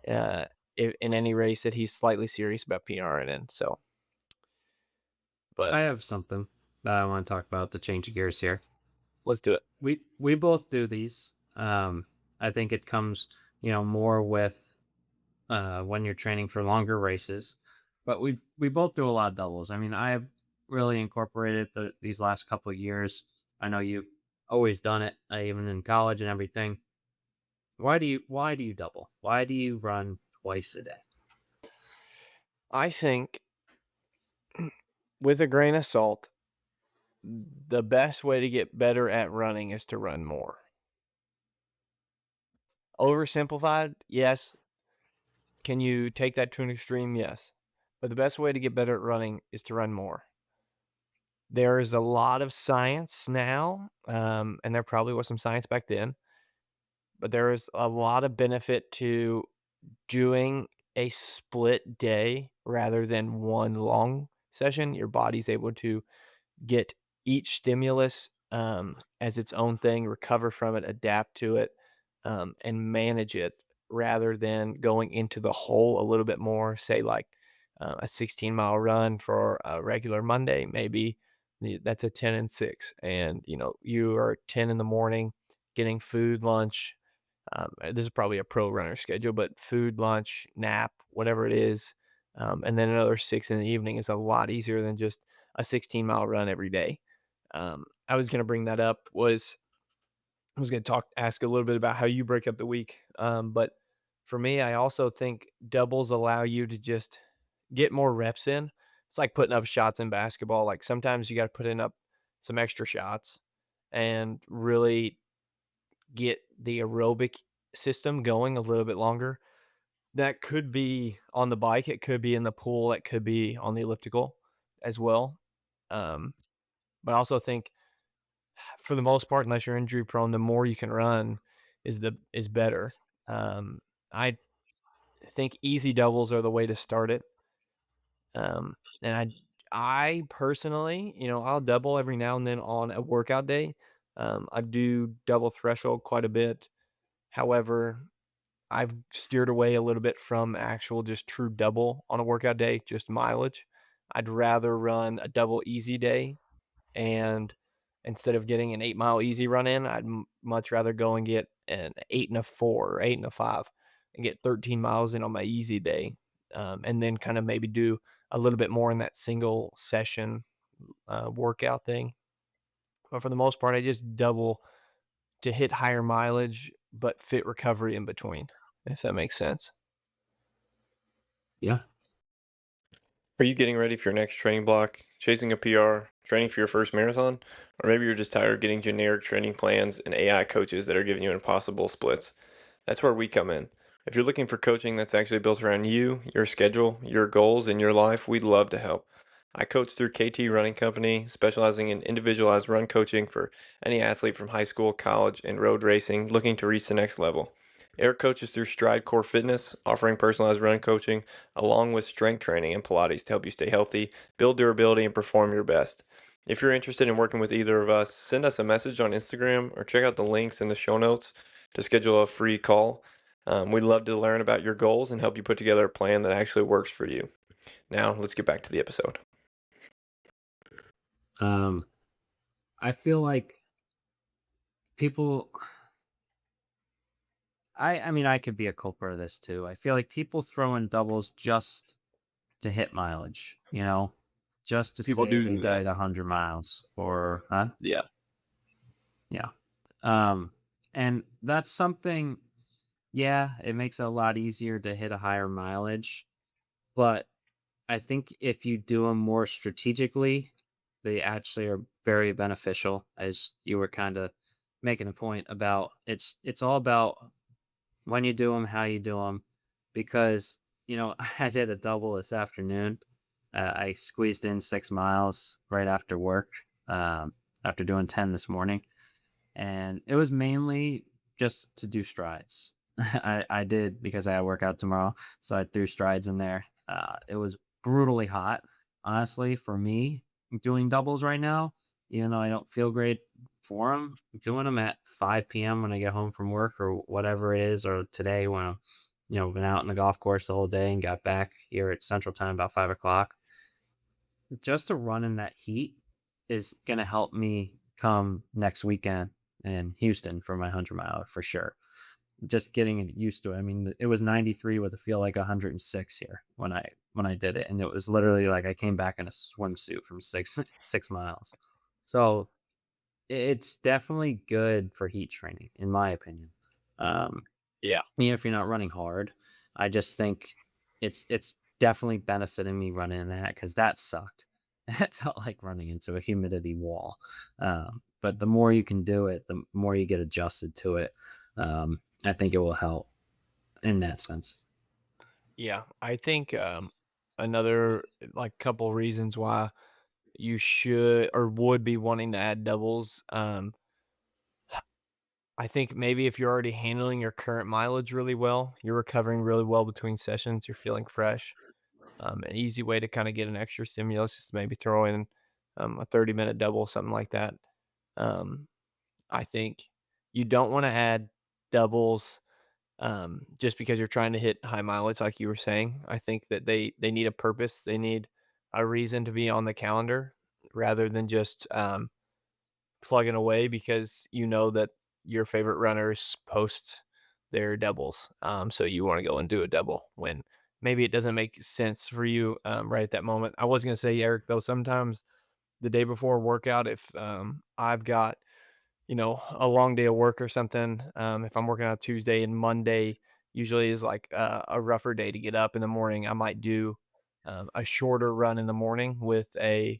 uh, in any race that he's slightly serious about PRing in. So, but I have something that I want to talk about to change gears here. let's do it. We both do these. I think it comes, more with when you're training for longer races. But we both do a lot of doubles. I mean, I've really incorporated these last couple of years. I know you've always done it, even in college and everything. Why do you double? Why do you run twice a day? I think, with a grain of salt, the best way to get better at running is to run more. Oversimplified, yes. Can you take that to an extreme? Yes. But the best way to get better at running is to run more. There is a lot of science now, and there probably was some science back then, but there is a lot of benefit to doing a split day rather than one long session. Your body's able to get each stimulus as its own thing, recover from it, adapt to it, and manage it rather than going into the hole a little bit more. Say, like a 16-mile run for a regular Monday, maybe that's a 10 and 6. And, you are 10 in the morning getting food, lunch. This is probably a pro runner schedule, but food, lunch, nap, whatever it is. And then another 6 in the evening is a lot easier than just a 16-mile run every day. I was going to bring that up I was going to ask a little bit about how you break up the week. But for me, I also think doubles allow you to just get more reps in. It's like putting up shots in basketball. Like sometimes you got to put in up some extra shots and really get the aerobic system going a little bit longer. That could be on the bike, it could be in the pool, it could be on the elliptical as well. Um, but I also think for the most part, unless you're injury prone, the more you can run is better. I think easy doubles are the way to start it. And I personally, I'll double every now and then on a workout day. I do double threshold quite a bit. However, I've steered away a little bit from actual just true double on a workout day, just mileage. I'd rather run a double easy day, and instead of getting an 8-mile easy run in, I'd much rather go and get an 8 and a 4 or 8 and a 5 and get 13 miles in on my easy day. And then kind of maybe do a little bit more in that single session workout thing. But for the most part, I just double to hit higher mileage, but fit recovery in between, if that makes sense. Yeah. Are you getting ready for your next training block, chasing a PR, training for your first marathon? Or maybe you're just tired of getting generic training plans and AI coaches that are giving you impossible splits? That's where we come in. If you're looking for coaching that's actually built around you, your schedule, your goals, and your life, we'd love to help. I coach through KT Running Company, specializing in individualized run coaching for any athlete from high school, college, and road racing looking to reach the next level. Erik coaches through Stride Core Fitness, offering personalized run coaching along with strength training and Pilates to help you stay healthy, build durability, and perform your best. If you're interested in working with either of us, send us a message on Instagram or check out the links in the show notes to schedule a free call. We'd love to learn about your goals and help you put together a plan that actually works for you. Now, let's get back to the episode. Um, I feel like people I mean, I could be a culprit of this too. I feel like people throw in doubles just to hit mileage, just to People say do they do that. did 100 miles or, huh? Yeah. Yeah. Um, and that's something, yeah, it makes it a lot easier to hit a higher mileage. But I think if you do them more strategically, they actually are very beneficial, as you were kind of making a point about. It's all about when you do them, how you do them, because I did a double this afternoon. I squeezed in 6 miles right after work, after doing 10 this morning, and it was mainly just to do strides. I did because I had workout tomorrow, so I threw strides in there. It was brutally hot, honestly, for me doing doubles right now. Even though I don't feel great for them, doing them at 5 p.m. when I get home from work or whatever it is, or today when I'm, been out in the golf course the whole day and got back here at Central Time about 5 o'clock. Just to run in that heat is gonna help me come next weekend in Houston for my 100 mile for sure. Just getting used to it. I mean, it was 93 with a feel like 106 here when I did it, and it was literally like I came back in a swimsuit from six miles. So it's definitely good for heat training, in my opinion. Um, Yeah. Even if you're not running hard, I just think it's definitely benefiting me running in that because that sucked. It felt like running into a humidity wall. But the more you can do it, the more you get adjusted to it. I think it will help in that sense. Yeah. I think another like couple reasons why you should or would be wanting to add doubles. I think maybe if you're already handling your current mileage really well, you're recovering really well between sessions, you're feeling fresh. An easy way to kind of get an extra stimulus is to maybe throw in a 30-minute double, something like that. Um, I think you don't want to add doubles just because you're trying to hit high mileage, like you were saying. I think that they need a purpose. They need a reason to be on the calendar rather than just plugging away because you know that your favorite runners post their doubles. So you want to go and do a double when maybe it doesn't make sense for you right at that moment. I was gonna say, Eric, though, sometimes the day before a workout, if I've got a long day of work or something, if I'm working on Tuesday and Monday usually is like a rougher day to get up in the morning, I might do a shorter run in the morning with a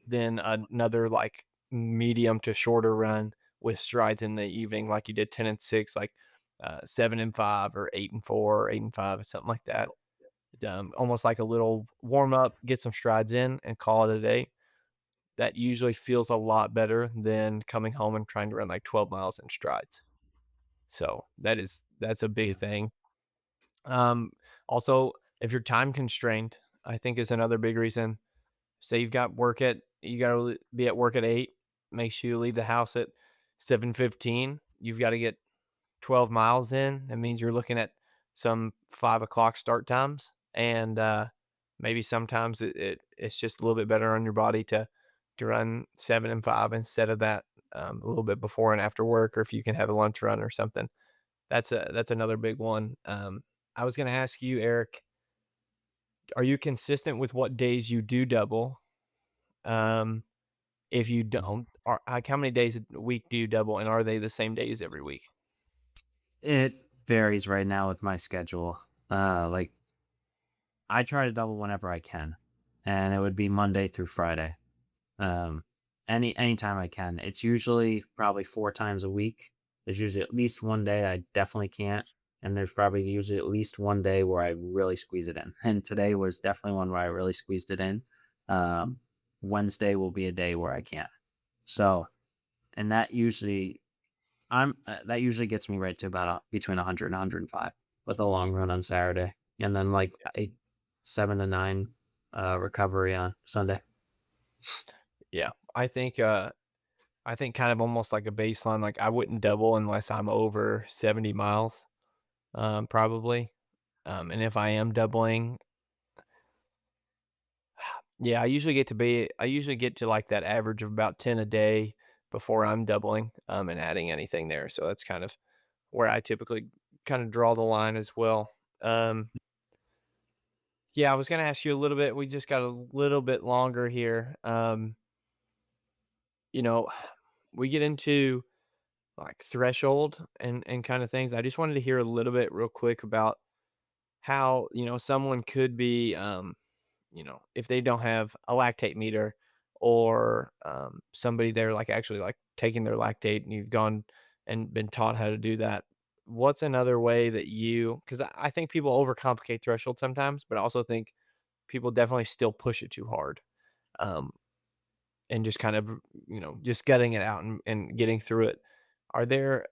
then another like medium to shorter run with strides in the evening, like you did 10 and 6, like 7 and 5 or 8 and 4 or 8 and 5 or something like that. Almost like a little warm up, get some strides in and call it a day. That usually feels a lot better than coming home and trying to run like 12 miles in strides. So that's a big Yeah. thing. Um, Also, if you're time constrained, I think is another big reason. Say you got to be at work at 8. Make sure you leave the house at 7:15. You've got to get 12 miles in. That means you're looking at some 5 o'clock start times, and maybe sometimes it's just a little bit better on your body to run 7 and 5 instead of that a little bit before and after work, or if you can have a lunch run or something. That's another big one. I was going to ask you, Eric, are you consistent with what days you do double? Um, if you don't, like how many days a week do you double, and are they the same days every week? It varies right now with my schedule. Like I try to double whenever I can, and it would be Monday through Friday. Um, anytime I can. It's usually probably 4 times a week. There's usually at least one day I definitely can't, and there's probably usually at least one day where I really squeeze it in. And today was definitely one where I really squeezed it in. Um, Wednesday will be a day where I can't. So, and that usually That usually gets me right to about between 100 and 105 with a long run on Saturday, and then like a 7 to 9 recovery on Sunday. Yeah. I think kind of almost like a baseline, like I wouldn't double unless I'm over 70 miles, probably. And if I am doubling, yeah, I usually get to like that average of about 10 a day before I'm doubling, and adding anything there. So that's kind of where I typically kind of draw the line as well. Um, yeah, I was going to ask you a little bit. We just got a little bit longer here. You know, we get into like threshold and kind of things. I just wanted to hear a little bit real quick about how, someone could be, if they don't have a lactate meter or somebody there like actually like taking their lactate and you've gone and been taught how to do that. What's another way that because I think people overcomplicate threshold sometimes, but I also think people definitely still push it too hard. Um, and just kind of, just getting it out and getting through it. Are there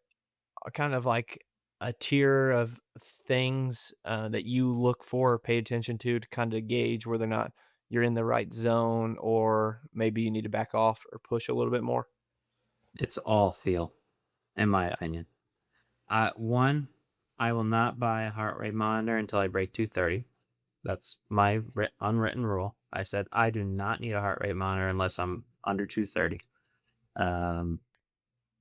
kind of like a tier of things that you look for or pay attention to kind of gauge whether or not you're in the right zone or maybe you need to back off or push a little bit more? It's all feel, in my opinion. One, I will not buy a heart rate monitor until I break 230. That's my unwritten rule. I said I do not need a heart rate monitor unless I'm under 230. Um,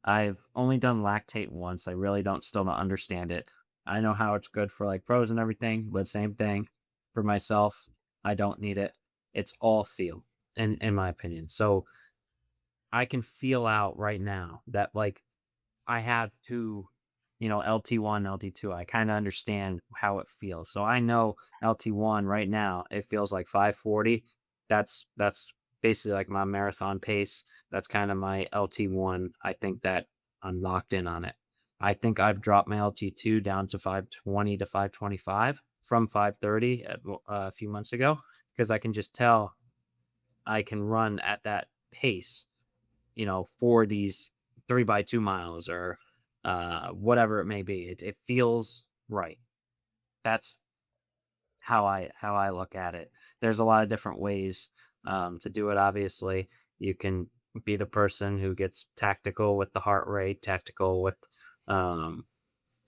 I've only done lactate once. I really don't understand it. I know how it's good for like pros and everything, but same thing for myself. I don't need it. It's all feel, in my opinion. So I can feel out right now that like I have two, LT1, LT2. I kind of understand how it feels. So I know LT1 right now, it feels like 540. That's basically like my marathon pace. That's kind of my LT1. I think that I'm locked in on it. I think I've dropped my LT2 down to 520 to 525 from 530 a few months ago because I can just tell I can run at that pace, for these 3x2 miles or whatever it may be. It feels right. That's how I look at it. There's a lot of different ways to do it. Obviously, you can be the person who gets tactical with the heart rate, tactical with um,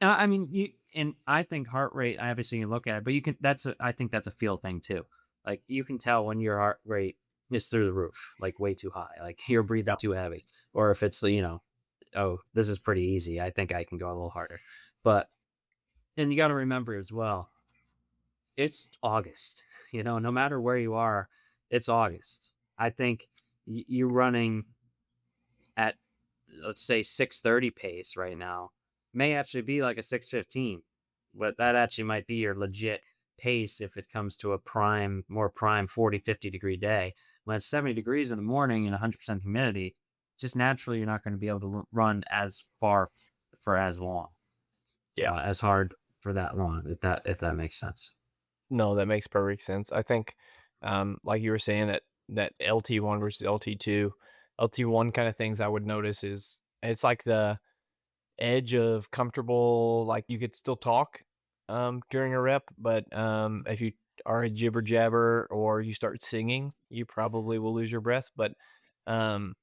I mean, and I think heart rate. Obviously, you look at it, but you can. I think that's a feel thing too. Like you can tell when your heart rate is through the roof, like way too high, like you're breathing too heavy, or if it's oh, this is pretty easy. I think I can go a little harder. But and you got to remember as well, it's August. No matter where you are, it's August. I think you running at, let's say, 6:30 pace right now may actually be like a 6:15, but that actually might be your legit pace if it comes to a more prime 40, 50 degree day. When it's 70 degrees in the morning and 100% humidity, just naturally you're not going to be able to run as far for as long, Yeah. as hard for that long, if that makes sense. No, that makes perfect sense. I think, like you were saying, that LT1 versus LT2, LT1 kind of things I would notice is it's like the edge of comfortable, like you could still talk during a rep, but if you are a jibber jabber or you start singing, you probably will lose your breath. But um,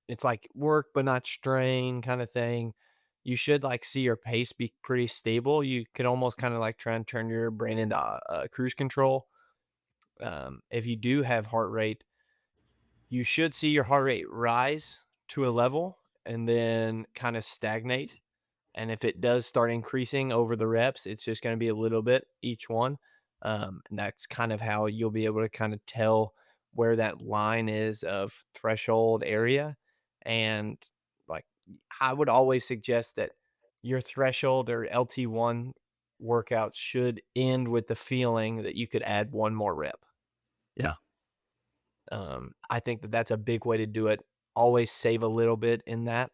it's like work but not strain kind of thing. You should like see your pace be pretty stable. You could almost kind of like try and turn your brain into cruise control. If you do have heart rate, you should see your heart rate rise to a level and then kind of stagnate. And if it does start increasing over the reps, it's just going to be a little bit each one. And that's kind of how you'll be able to kind of tell where that line is of threshold area. And like, I would always suggest that your threshold or LT1 workout should end with the feeling that you could add one more rep. Yeah. I think that that's a big way to do it. Always save a little bit in that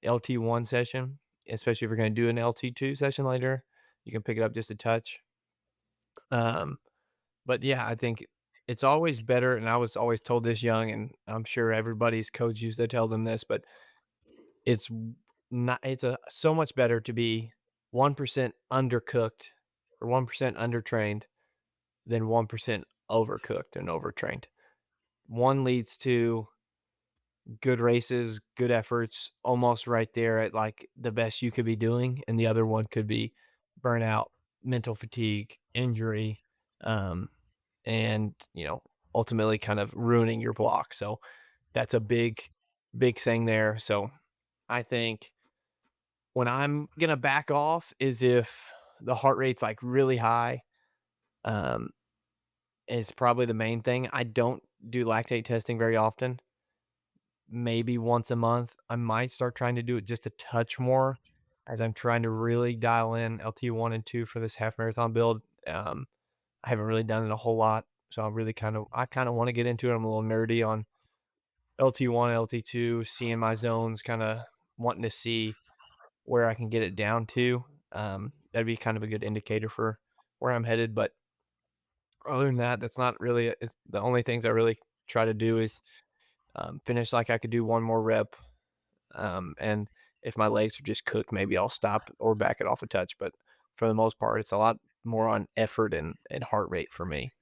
LT1 session, especially if you're going to do an LT2 session later. You can pick it up just a touch. Um, but yeah, I think it's always better. And I was always told this young, and I'm sure everybody's coach used to tell them this, but it's so much better to be 1% undercooked or 1% undertrained than 1% overcooked and overtrained. One leads to good races, good efforts, almost right there at like the best you could be doing, and the other one could be burnout, mental fatigue, injury, um, and ultimately kind of ruining your block. So that's a big thing there. So I think when I'm gonna back off is if the heart rate's like really high. Um, is probably the main thing. I don't do lactate testing very often. Maybe once a month. I might start trying to do it just a touch more as I'm trying to really dial in LT1 and 2 for this half marathon build. I haven't really done it a whole lot, so I kind of want to get into it. I'm a little nerdy on LT1, LT2, seeing my zones, kind of wanting to see where I can get it down to. That'd be kind of a good indicator for where I'm headed. But other than that, that's not really it's the only things I really try to do is finish like I could do one more rep. And if my legs are just cooked, maybe I'll stop or back it off a touch. But for the most part, it's a lot more on effort and heart rate for me.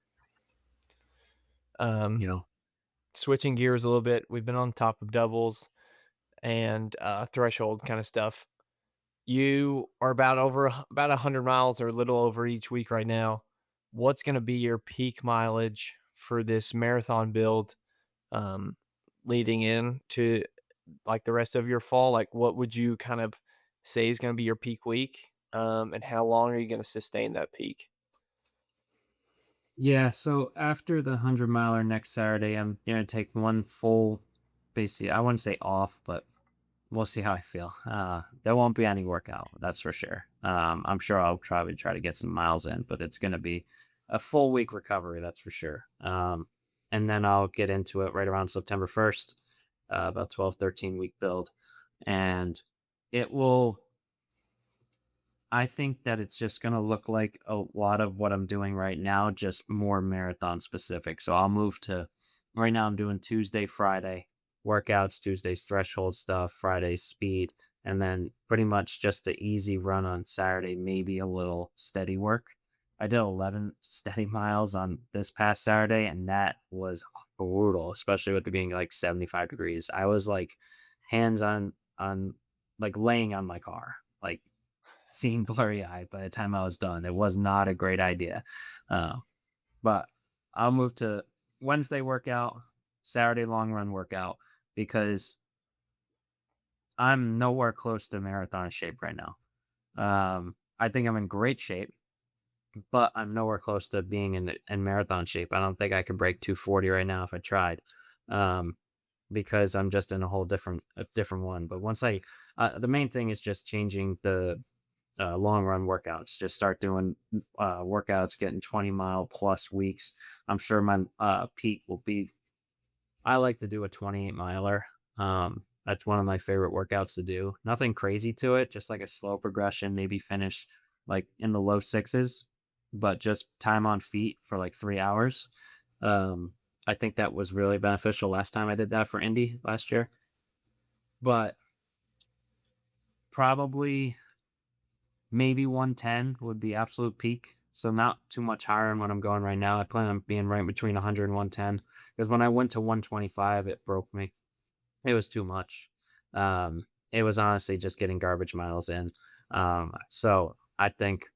Um, You know, Switching gears a little bit, we've been on top of doubles and threshold kind of stuff. You are about 100 miles or a little over each week right now. What's going to be your peak mileage for this marathon build um, leading in to like the rest of your fall? Like, what would you kind of say is going to be your peak week? And how long are you going to sustain that peak? yeah. So after the 100 miler next Saturday, I'm gonna take one full, basically, I wouldn't say off, but we'll see how I feel. There won't be any workout, that's for sure. I'm sure I'll probably try to get some miles in, but it's gonna be a full week recovery, that's for sure. And then I'll get into it right around September 1st, about 12, 13 week build, and it will. I think that it's just going to look like a lot of what I'm doing right now, just more marathon specific. So I'll move to right now, I'm doing Tuesday, Friday workouts, Tuesday's threshold stuff, Friday's speed, and then pretty much just the easy run on Saturday, maybe a little steady work. I did 11 steady miles on this past Saturday, and that was brutal, especially with it being like 75 degrees. I was like hands on like laying on my car, like seeing blurry eyed by the time I was done. It was not a great idea. Uh, but I'll move to Wednesday workout, Saturday long run workout because I'm nowhere close to marathon shape right now. I think I'm in great shape, but I'm nowhere close to being in marathon shape. I don't think I could break 240 right now if I tried. Um, because I'm just in a different one. But the main thing is just changing the long run workouts. Just start doing workouts, getting 20-mile plus weeks. I'm sure my peak will be. I like to do a 28 miler. That's one of my favorite workouts to do. Nothing crazy to it, just like a slow progression. Maybe finish like in the low sixes, but just time on feet for like 3 hours. Um, I think that was really beneficial last time I did that for Indy last year. But probably maybe 110 would be absolute peak. So not too much higher than what I'm going right now. I plan on being right between 100 and 110 because when I went to 125, it broke me. It was too much. It was honestly just getting garbage miles in. So I think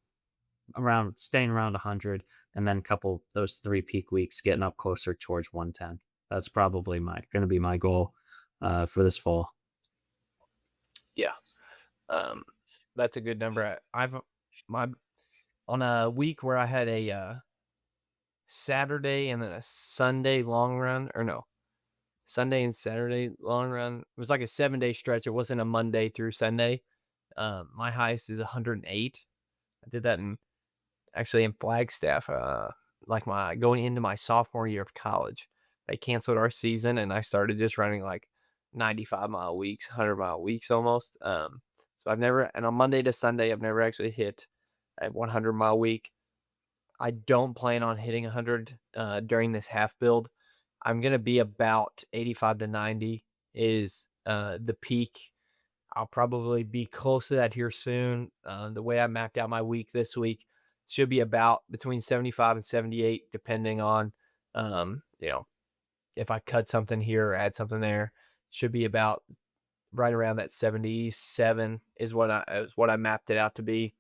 around staying around 100 and then couple those 3 peak weeks getting up closer towards 110. That's probably my going to be my goal for this fall. Yeah, um, that's a good number. I've my on a week where I had a Saturday and then a Sunday long run, or no, Sunday and Saturday long run. It was like a 7 day stretch. It wasn't a Monday through Sunday. My highest is 108. I did that in Flagstaff, like my going into my sophomore year of college. They canceled our season, and I started just running like 95-mile weeks, 100-mile weeks almost. So I've never, and on Monday to Sunday, I've never actually hit a 100-mile week. I don't plan on hitting 100 during this half build. I'm gonna be about 85 to 90 is the peak. I'll probably be close to that here soon. The way I mapped out my week this week should be about between 75 and 78, depending on, if I cut something here or add something there. Should be about right around that 77 is what I mapped it out to be.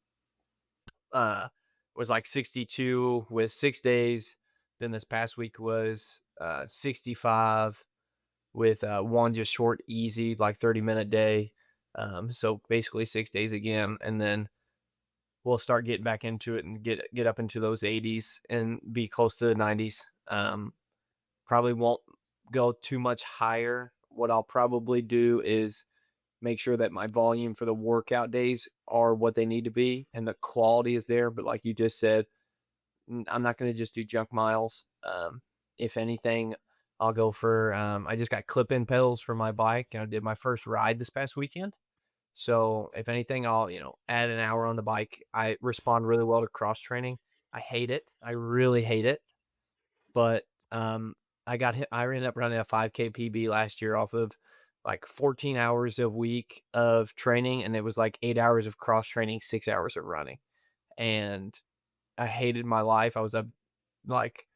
Was like 62 with 6 days. Then this past week was 65 with one just short, easy, like 30-minute day. So basically 6 days again, and then we'll start getting back into it and get up into those 80s and be close to the 90s. Probably won't go too much higher. What I'll probably do is make sure that my volume for the workout days are what they need to be and the quality is there. But like you just said, I'm not going to just do junk miles. If anything, I'll go for, I just got clip-in pedals for my bike and I did my first ride this past weekend. So if anything, I'll, add an hour on the bike. I respond really well to cross training. I hate it. I really hate it. But I ended up running a 5K PB last year off of like 14 hours a week of training. And it was like 8 hours of cross training, 6 hours of running. And I hated my life. I was up like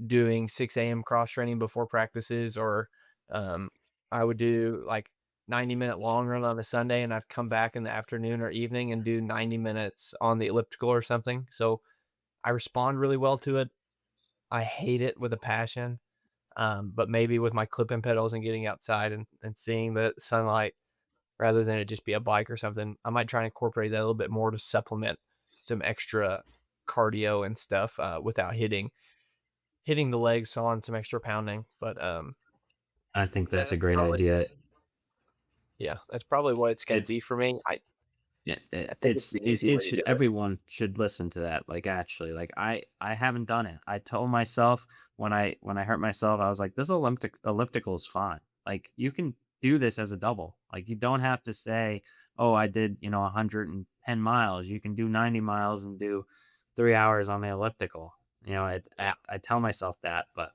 doing 6 a.m. cross training before practices, or I would do like 90-minute long run on a Sunday, and I'd come back in the afternoon or evening and do 90 minutes on the elliptical or something. So I respond really well to it. I hate it with a passion. But maybe with my clip-in pedals and getting outside and seeing the sunlight rather than it just be a bike or something, I might try and incorporate that a little bit more to supplement some extra cardio and stuff without hitting the legs on some extra pounding. But I think that's a great idea. yeah, that's probably what it's going to It's be for me. I think it's the easy way to do it. Everyone should listen to that. Like, actually, like I haven't done it. I told myself when I hurt myself, I was like, this elliptical is fine. Like, you can do this as a double. Like, you don't have to say, oh, I did 110 miles. You can do 90 miles and do 3 hours on the elliptical. I tell myself that, but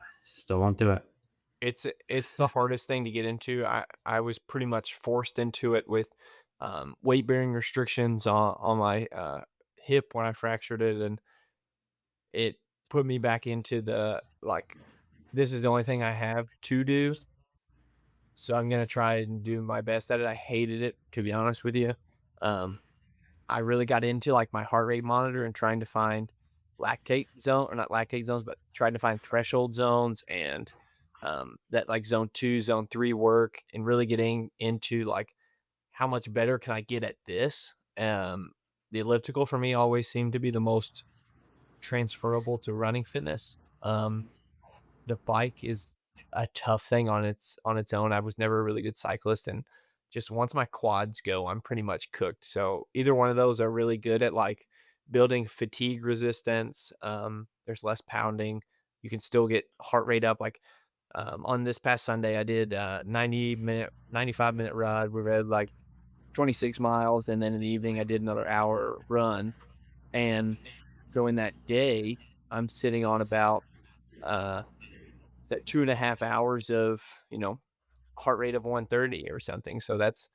I still won't do it. It's the hardest thing to get into. I was pretty much forced into it with weight bearing restrictions on my hip when I fractured it, and it put me back into the like, this is the only thing I have to do. So I'm gonna try and do my best at it. I hated it, to be honest with you. I really got into like my heart rate monitor and trying to find lactate zone, or not lactate zones, but trying to find threshold zones and that like zone 2, zone 3 work, and really getting into like how much better can I get at this. The elliptical for me always seemed to be the most transferable to running fitness. The bike is a tough thing on its own. I was never a really good cyclist, and just once my quads go, I'm pretty much cooked. So either one of those are really good at like building fatigue resistance. There's less pounding. You can still get heart rate up. Like on this past Sunday, I did 95-minute ride. We read like 26 miles, and then in the evening, I did another hour run. And so in that day, I'm sitting on about that 2.5 hours of heart rate of 130 or something. So that's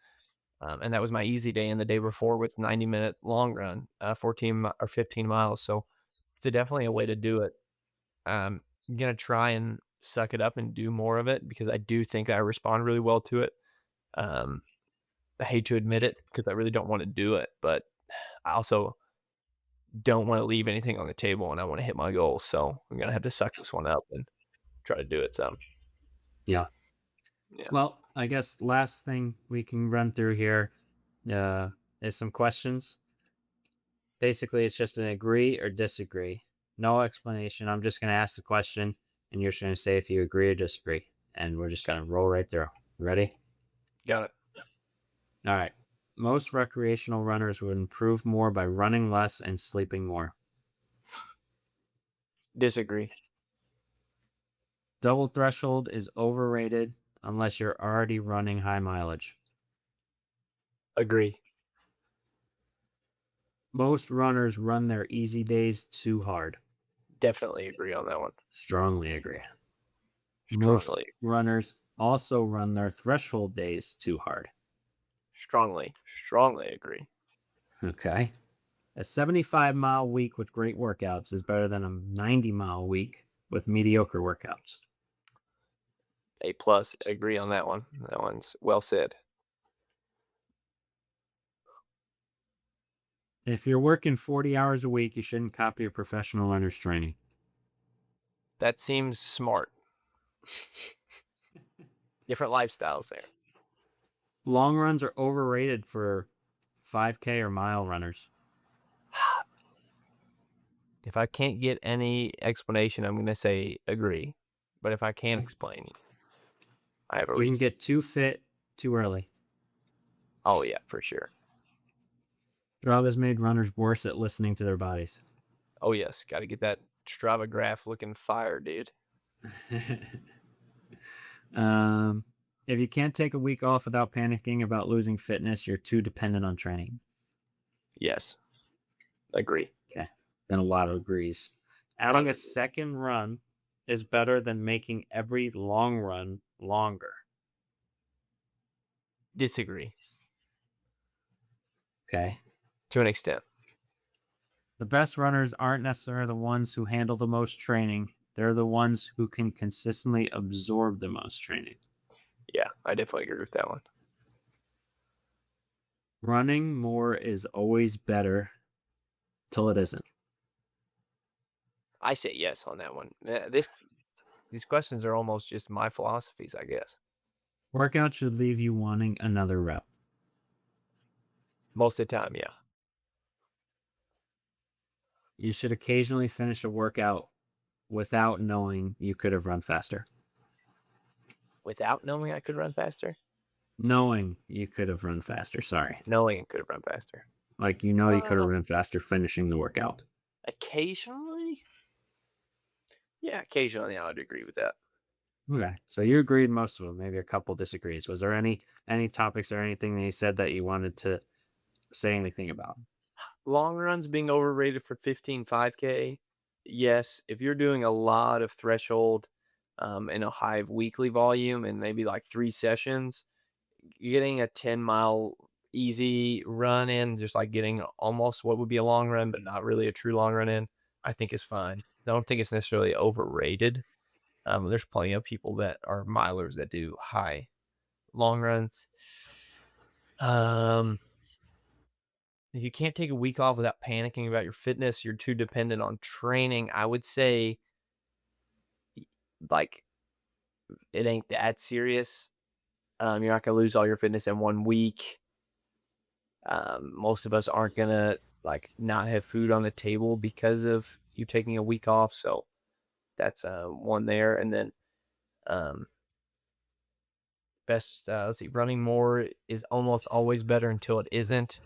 and that was my easy day, and the day before with 90-minute long run, 14 or 15 miles. So it's definitely a way to do it. I'm gonna try and suck it up and do more of it, because I do think I respond really well to it. I hate to admit it because I really don't want to do it, but I also don't want to leave anything on the table, and I want to hit my goals. So I'm gonna have to suck this one up and try to do it some. Yeah. Well, I guess last thing we can run through here is some questions. Basically, it's just an agree or disagree. No explanation. I'm just going to ask the question, and you're just going to say if you agree or disagree. And we're just going to roll right through. Ready? Got it. All right. Most recreational runners would improve more by running less and sleeping more. Disagree. Double threshold is overrated unless you're already running high mileage. Agree. Most runners run their easy days too hard. Definitely agree on that one. Strongly agree. Strongly. Most runners also run their threshold days too hard. Strongly agree. Okay. A 75-mile week with great workouts is better than a 90-mile week with mediocre workouts. A plus, agree on that one. That one's well said. If you're working 40 hours a week, you shouldn't copy a professional runner's training. That seems smart. Different lifestyles there. Long runs are overrated for 5K or mile runners. If I can't get any explanation, I'm going to say agree. But if I can't explain, I have a You can reason. get too fit too early. Oh, yeah, for sure. Strava has made runners worse at listening to their bodies. Oh, yes. Got to get that Strava graph looking fire, dude. If you can't take a week off without panicking about losing fitness, you're too dependent on training. Yes. Agree. Okay. Then a lot of agrees. Adding a second run is better than making every long run longer. Disagree. Okay. To an extent. The best runners aren't necessarily the ones who handle the most training. They're the ones who can consistently absorb the most training. Yeah, I definitely agree with that one. Running more is always better till it isn't. I say yes on that one. These questions are almost just my philosophies, I guess. Workout should leave you wanting another rep. Most of the time, yeah. You should occasionally finish a workout without knowing you could have run faster. Without knowing I could run faster? Knowing you could have run faster, sorry. Knowing I could have run faster. Like, you know you could have run faster finishing the workout. Occasionally? Yeah, occasionally I would agree with that. Okay, so you agreed most of them. Maybe a couple disagrees. Was there any topics or anything that you said that you wanted to say anything about? Long runs being overrated for 15 5K. Yes, if you're doing a lot of threshold and a high weekly volume and maybe like 3 sessions, getting a 10-mile easy run in, just like getting almost what would be a long run, but not really a true long run in, I think is fine. I don't think it's necessarily overrated. There's plenty of people that are milers that do high long runs. If you can't take a week off without panicking about your fitness, you're too dependent on training. I would say, like, it ain't that serious. You're not gonna lose all your fitness in 1 week. Most of us aren't gonna like not have food on the table because of you taking a week off. So that's one there. And then best let's see, running more is almost always better until it isn't.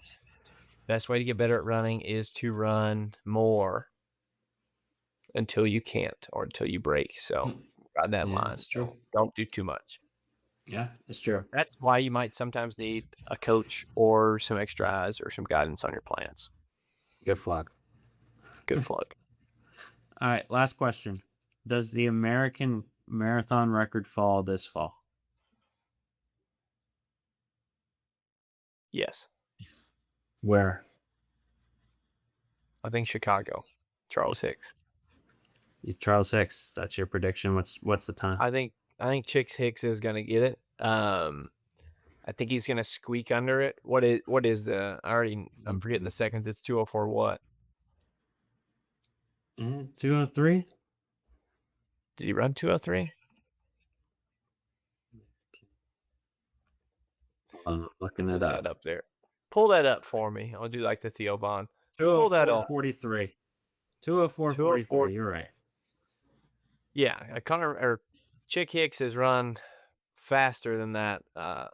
Best way to get better at running is to run more until you can't or until you break. So ride that line. That's true. Don't do too much. Yeah, it's true. That's why you might sometimes need a coach or some extra eyes or some guidance on your plans. Good plug. Good plug. All right, last question. Does the American marathon record fall this fall? Yes. Where? I think Chicago. Charles Hicks. He's Charles Hicks. That's your prediction. What's the time? I think Chicks Hicks is gonna get it. I think he's gonna squeak under it. What is the I'm forgetting the seconds. It's 2:04 what? 2:03? Did he run 2:03? Looking it up. That up there. Pull that up for me. I'll do like the Theo Bond. 2:04:43. 2:04:43. You're right. Yeah, Chick Hicks has run faster than that on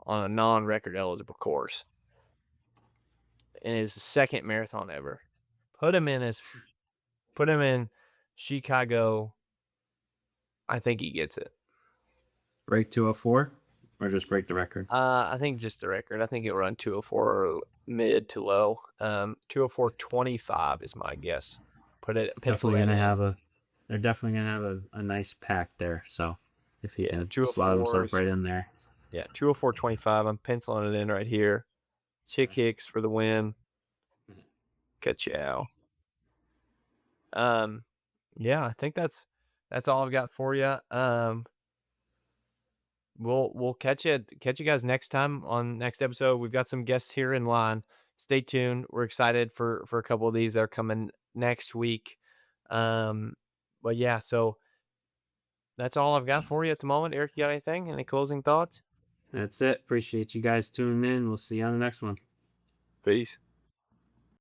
a non-record eligible course, and it's his second marathon ever. Put him in Chicago. I think he gets it. Break 2:04 or just break the record? I think just the record. I think he'll run 2:04 mid to low. 2:04:25 is my guess. Put it. Pencil Definitely that gonna in. have they're definitely gonna have a nice pack there. So if he can True slot himself 4s. right in there. Yeah, 204.25. I'm penciling it in right here. Chick Hicks for the win. Ka-chow. Yeah, I think that's all I've got for you. We'll catch you guys next time on next episode. We've got some guests here in line. Stay tuned. We're excited for a couple of these that are coming next week. But yeah, so that's all I've got for you at the moment. Eric, you got anything? Any closing thoughts? That's it. Appreciate you guys tuning in. We'll see you on the next one. Peace.